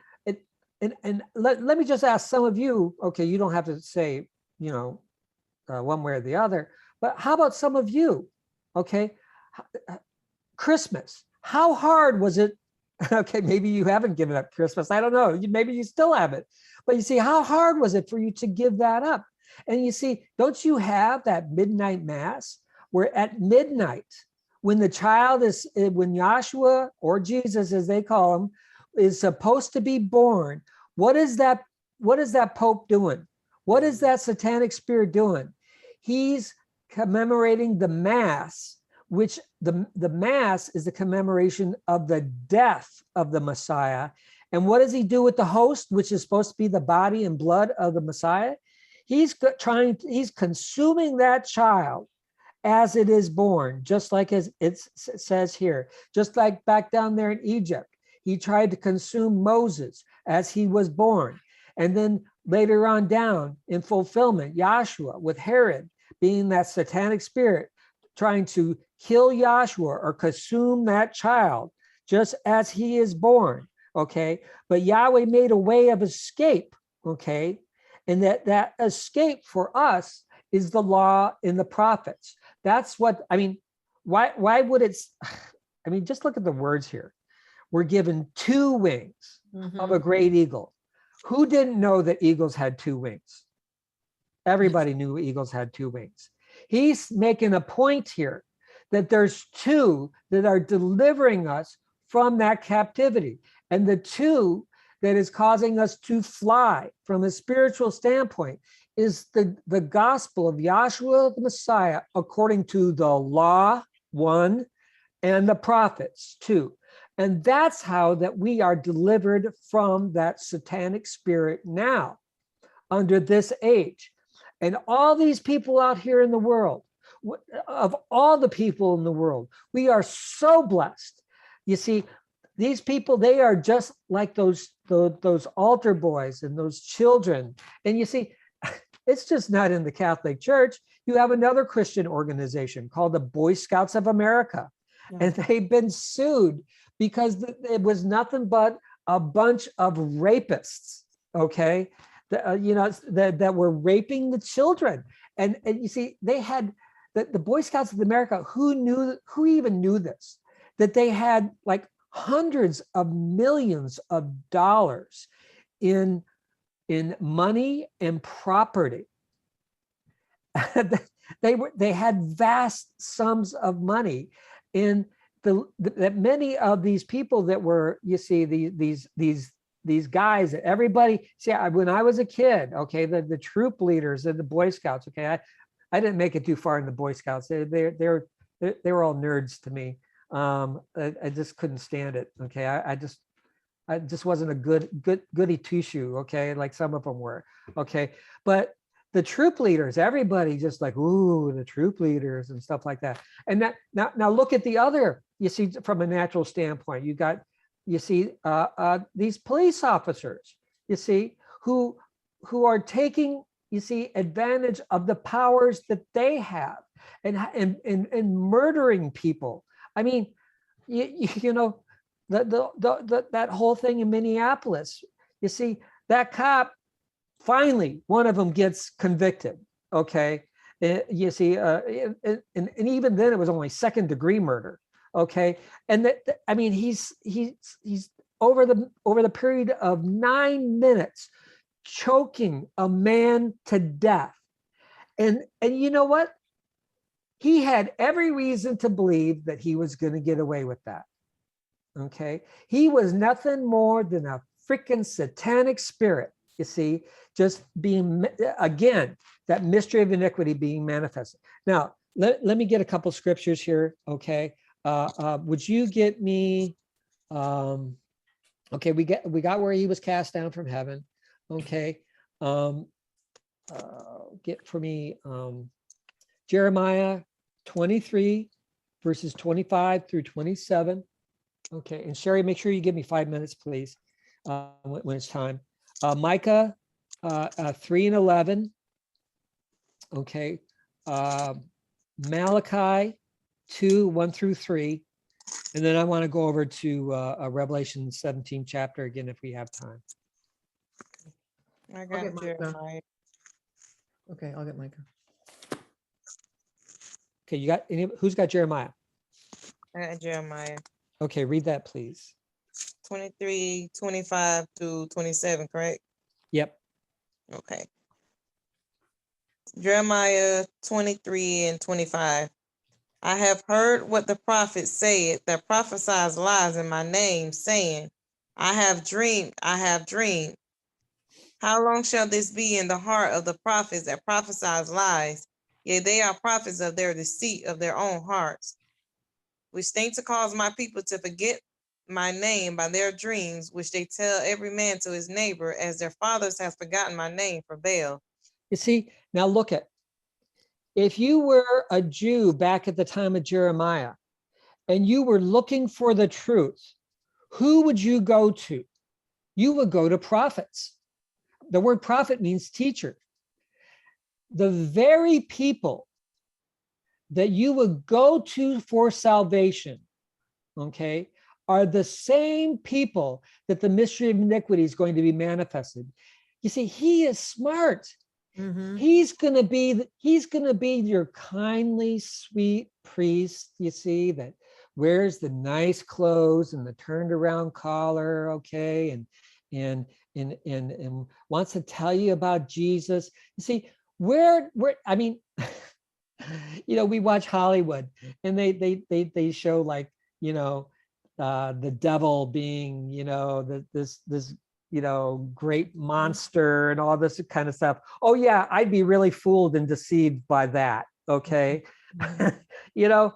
let me just ask some of you. Okay, you don't have to say one way or the other, but how about some of you? Okay, Christmas. How hard was it? Okay, maybe you haven't given up Christmas. I don't know. Maybe you still haven't. But you see, how hard was it for you to give that up? And you see, don't you have that midnight mass where at midnight, when the child is, when Yahshua or Jesus, as they call him, is supposed to be born, what is that Pope doing? What is that satanic spirit doing? He's commemorating the mass, which the mass is the commemoration of the death of the Messiah. And what does he do with the host, which is supposed to be the body and blood of the Messiah? He's consuming that child as it is born, just like as it says here, just like back down there in Egypt. He tried to consume Moses as he was born. And then later on down in fulfillment, Yahshua with Herod being that satanic spirit, trying to kill Yahshua or consume that child just as he is born. Okay, but Yahweh made a way of escape. Okay, and that escape for us is the law in the prophets. That's what I mean. Why would it? I mean, just look at the words here. We're given 2 wings of a great eagle. Who didn't know that eagles had 2 wings? Everybody knew eagles had 2 wings. He's making a point here that there's 2 that are delivering us from that captivity. And the 2 that is causing us to fly from a spiritual standpoint is the gospel of Yahshua the Messiah, according to the law, 1, and the prophets, 2. And that's how that we are delivered from that satanic spirit now, under this age. And all these people out here in the world, of all the people in the world, we are so blessed. You see, these people, they are just like those altar boys and those children. And you see, it's just not in the Catholic Church. You have another Christian organization called the Boy Scouts of America. Yeah. And they've been sued because it was nothing but a bunch of rapists, okay, that were raping the children. And you see, they had the Boy Scouts of America, who even knew this, that they had like hundreds of millions of dollars in money and property. They had vast sums of money in that many of these people that were, you see, these guys that everybody see. When I was a kid, okay, the troop leaders of the Boy Scouts, okay, I didn't make it too far in the Boy Scouts. They were all nerds to me. I just couldn't stand it. Okay, I just wasn't a goody two shoe. Okay, like some of them were. Okay, but the troop leaders, everybody just like, ooh, the troop leaders and stuff like that. And that now look at the other. You see, from a natural standpoint, you got you see, these police officers, you see, who are taking, you see, advantage of the powers that they have and murdering people. I mean, you know, that whole thing in Minneapolis, you see, that cop, finally, one of them gets convicted, okay? You see, and even then it was only second-degree murder, okay? And I mean, he's over the period of 9 minutes choking a man to death. And you know what? He had every reason to believe that he was going to get away with that. Okay. He was nothing more than a freaking satanic spirit, you see, just being, again, that mystery of iniquity being manifested. Now, let me get a couple scriptures here. Okay. Would you get me, okay, we got where he was cast down from heaven. Okay. Get for me Jeremiah 23, verses 25 through 27. Okay, and Sherry, make sure you give me 5 minutes, please, when it's time. Micah 3 and 11. Okay. Malachi 2, 1 through 3. And then I want to go over to Revelation 17 chapter again, if we have time. I got Jeremiah. Okay, I'll get Micah. Okay, you got who's got Jeremiah? I got Jeremiah. Okay, read that, please. 23, 25 through 27, correct? Yep. Okay. Jeremiah 23 and 25. I have heard what the prophets said that prophesies lies in my name, saying, I have dreamed, I have dreamed. How long shall this be in the heart of the prophets that prophesies lies? Yea, they are prophets of their deceit of their own hearts, which think to cause my people to forget my name by their dreams, which they tell every man to his neighbor, as their fathers have forgotten my name for Baal. You see, now look at, if you were a Jew back at the time of Jeremiah and you were looking for the truth, who would you go to? You would go to prophets. The word prophet means teacher. The very people that you would go to for salvation, okay, are the same people that the mystery of iniquity is going to be manifested. You see, he is smart. Mm-hmm. He's going to be your kindly, sweet priest, you see, that wears the nice clothes and the turned around collar, okay, and wants to tell you about Jesus. You see, where I mean, you know, we watch Hollywood and they show, like, you know, the devil being, you know, this you know, great monster and all this kind of stuff. Oh yeah, I'd be really fooled and deceived by that. Okay. You know,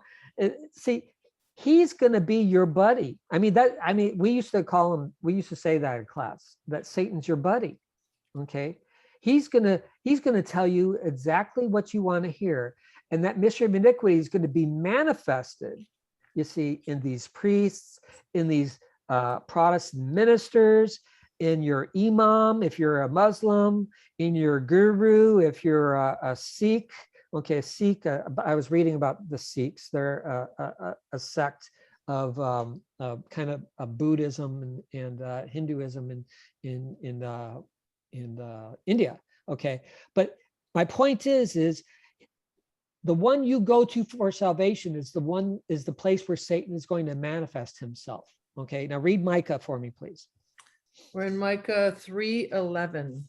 see, he's going to be your buddy. I mean, we used to say that in class, that Satan's your buddy. Okay. He's going to tell you exactly what you want to hear. And that mystery of iniquity is going to be manifested, you see, in these priests, in these Protestant ministers, in your imam, if you're a Muslim, in your guru, if you're a Sikh. Okay, Sikh, I was reading about the Sikhs. They're a sect of kind of a Buddhism and Hinduism in India. Okay, but my point is the one you go to for salvation is the place where Satan is going to manifest himself. Okay, now read Micah for me, please. We're in Micah 3:11.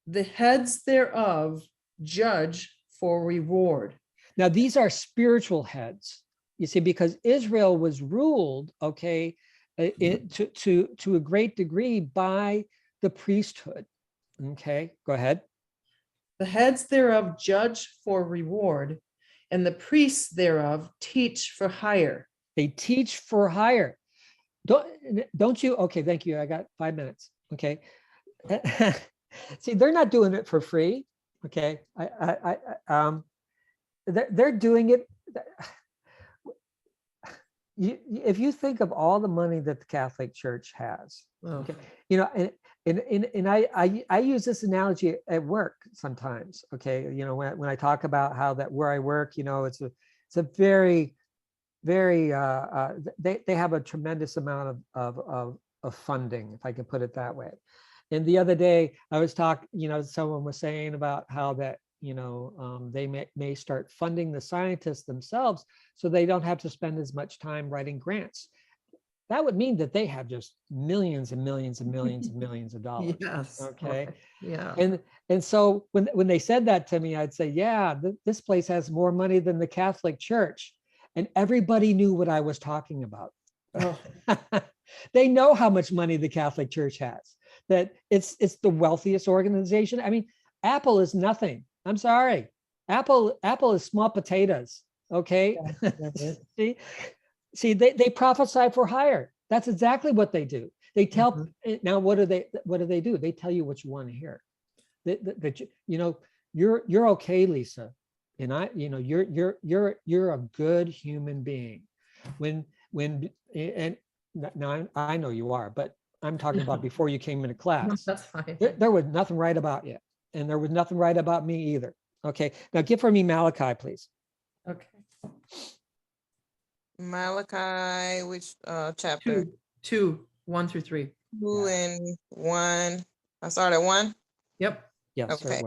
The heads thereof judge for reward. Now, these are spiritual heads, you see, because Israel was ruled, okay, to a great degree by the priesthood. Okay, go ahead. The heads thereof judge for reward, and the priests thereof teach for hire. They teach for hire. Don't you? Okay, thank you. I got 5 minutes. Okay. See, they're not doing it for free. Okay. They're doing it. if you think of all the money that the Catholic Church has, Oh, okay, you know, and I use this analogy at work sometimes. Okay, you know, when I talk about how that where I work, you know, it's a very they have a tremendous amount of funding, if I can put it that way. And the other day I was talking, you know, someone was saying about how that, you know, they may start funding the scientists themselves so they don't have to spend as much time writing grants. That would mean that they have just millions and millions and millions and millions of dollars. yes. Okay. Right. Yeah. And so when they said that to me, I'd say, yeah, this place has more money than the Catholic Church. And everybody knew what I was talking about. Oh, They know how much money the Catholic Church has, that it's the wealthiest organization. I mean, Apple is nothing. I'm sorry. Apple is small potatoes. Okay. See, they prophesy for hire. That's exactly what they do. They tell now what do they do? They tell you what you want to hear. That you know, you're okay, Lisa. And you know, you're a good human being. And now I know you are, but I'm talking about before you came into no, class. that's fine. There was nothing right about you, and there was nothing right about me either. Okay, now get for me Malachi, please. Okay. Malachi, which chapter? 1 through 3. 2 and 1. I start at 1. Yep. Yes. Okay.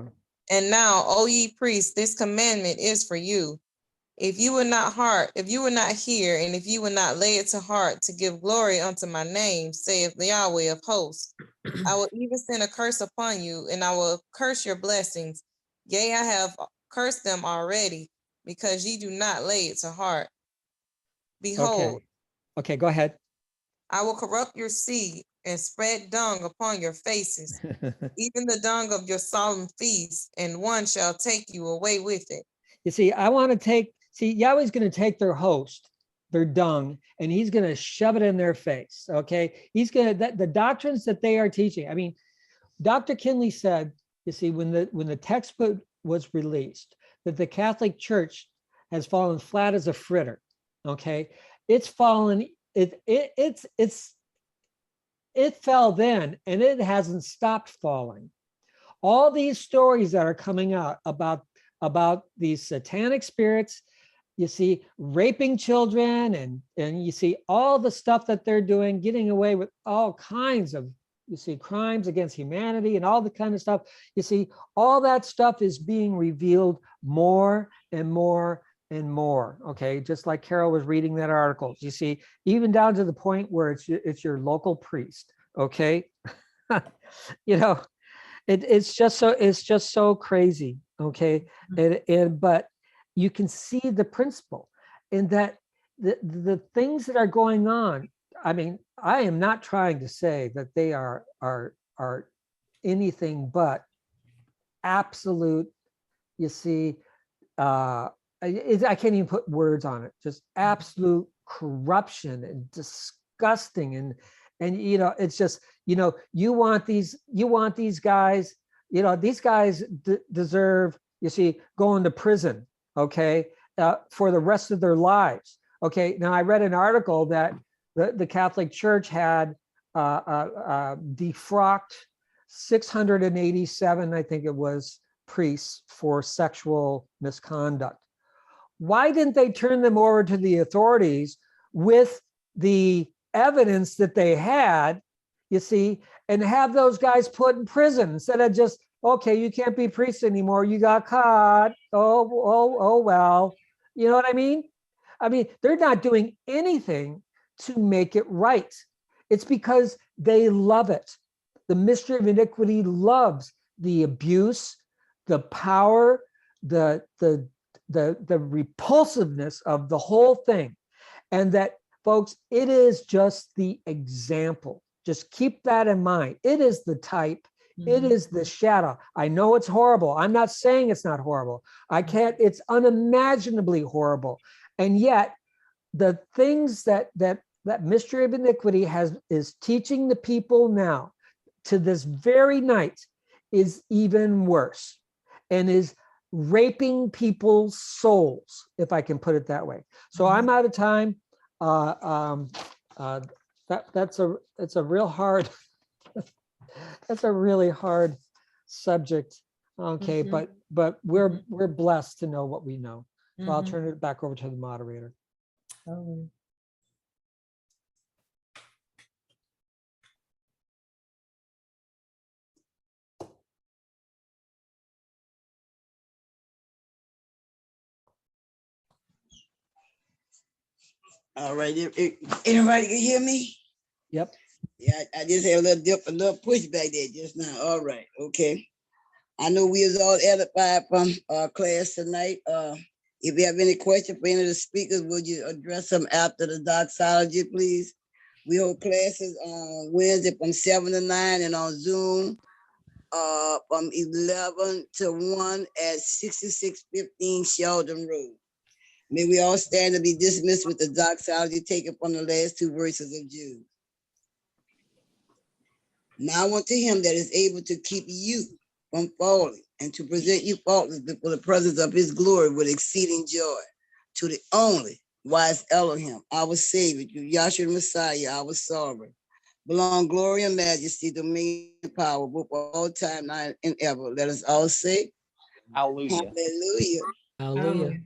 And now, O ye priests, this commandment is for you. If you would not hear, and if you would not lay it to heart to give glory unto my name, saith the Yahweh of hosts, I will even send a curse upon you, and I will curse your blessings. Yea, I have cursed them already, because ye do not lay it to heart. Behold, Okay, go ahead. I will corrupt your seed and spread dung upon your faces, even the dung of your solemn feasts, and one shall take you away with it. You see, Yahweh's going to take their host, their dung, and he's going to shove it in their face. Okay. He's going to, the doctrines that they are teaching. I mean, Dr. Kinley said, you see, when the textbook was released, that the Catholic Church has fallen flat as a fritter. Okay. It's fallen, it fell then, and it hasn't stopped falling. All these stories that are coming out about these satanic spirits, you see, raping children, and you see all the stuff that they're doing, getting away with all kinds of, you see, crimes against humanity and all the kind of stuff. You see, all that stuff is being revealed more and more and more. Okay, just like Carol was reading that article. You see, even down to the point where it's your local priest. Okay, you know, it's just so crazy. Okay, but you can see the principle in that the things that are going on. I mean, I am not trying to say that they are anything but absolute, you see, I can't even put words on it, just absolute corruption and disgusting. And you know, it's just, you know, you want these guys, you know, these guys deserve, you see, going to prison, okay, for the rest of their lives. Okay, now I read an article that the Catholic Church had defrocked 687, I think it was, priests for sexual misconduct. Why didn't they turn them over to the authorities with the evidence that they had, you see, and have those guys put in prison instead of just, okay, you can't be priests anymore, you got caught, oh well, you know what I mean? I mean, they're not doing anything to make it right. It's because they love it. The mystery of iniquity loves the abuse, the power, the repulsiveness of the whole thing. And that, folks, it is just the example. Just keep that in mind. It is the type. It is the shadow. I know it's horrible. I'm not saying it's not horrible. It's unimaginably horrible. And yet the things that mystery of iniquity is teaching the people now to this very night is even worse, and is raping people's souls, if I can put it that way. So I'm out of time. That's a real hard, that's a really hard subject. Okay, Mhm. but we're blessed to know what we know. So I'll Mhm. turn it back over to the moderator. Oh, All right, everybody can hear me? Yep. Yeah, I just had a little pushback there just now. All right, okay. I know we was all edified from our class tonight. If you have any question for any of the speakers, would you address them after the doxology, please? We hold classes on Wednesday from 7 to 9 and on Zoom from 11 to 1 at 6615 Sheldon Road. May we all stand to be dismissed with the doxology taken from the last two verses of Jude. Now unto him that is able to keep you from falling and to present you faultless before the presence of his glory with exceeding joy, to the only wise Elohim, our Savior, to Yahshua Messiah, our Sovereign, belong glory and majesty, dominion and power, both for all time, now and ever. Let us all say, Hallelujah. hallelujah. Hallelujah.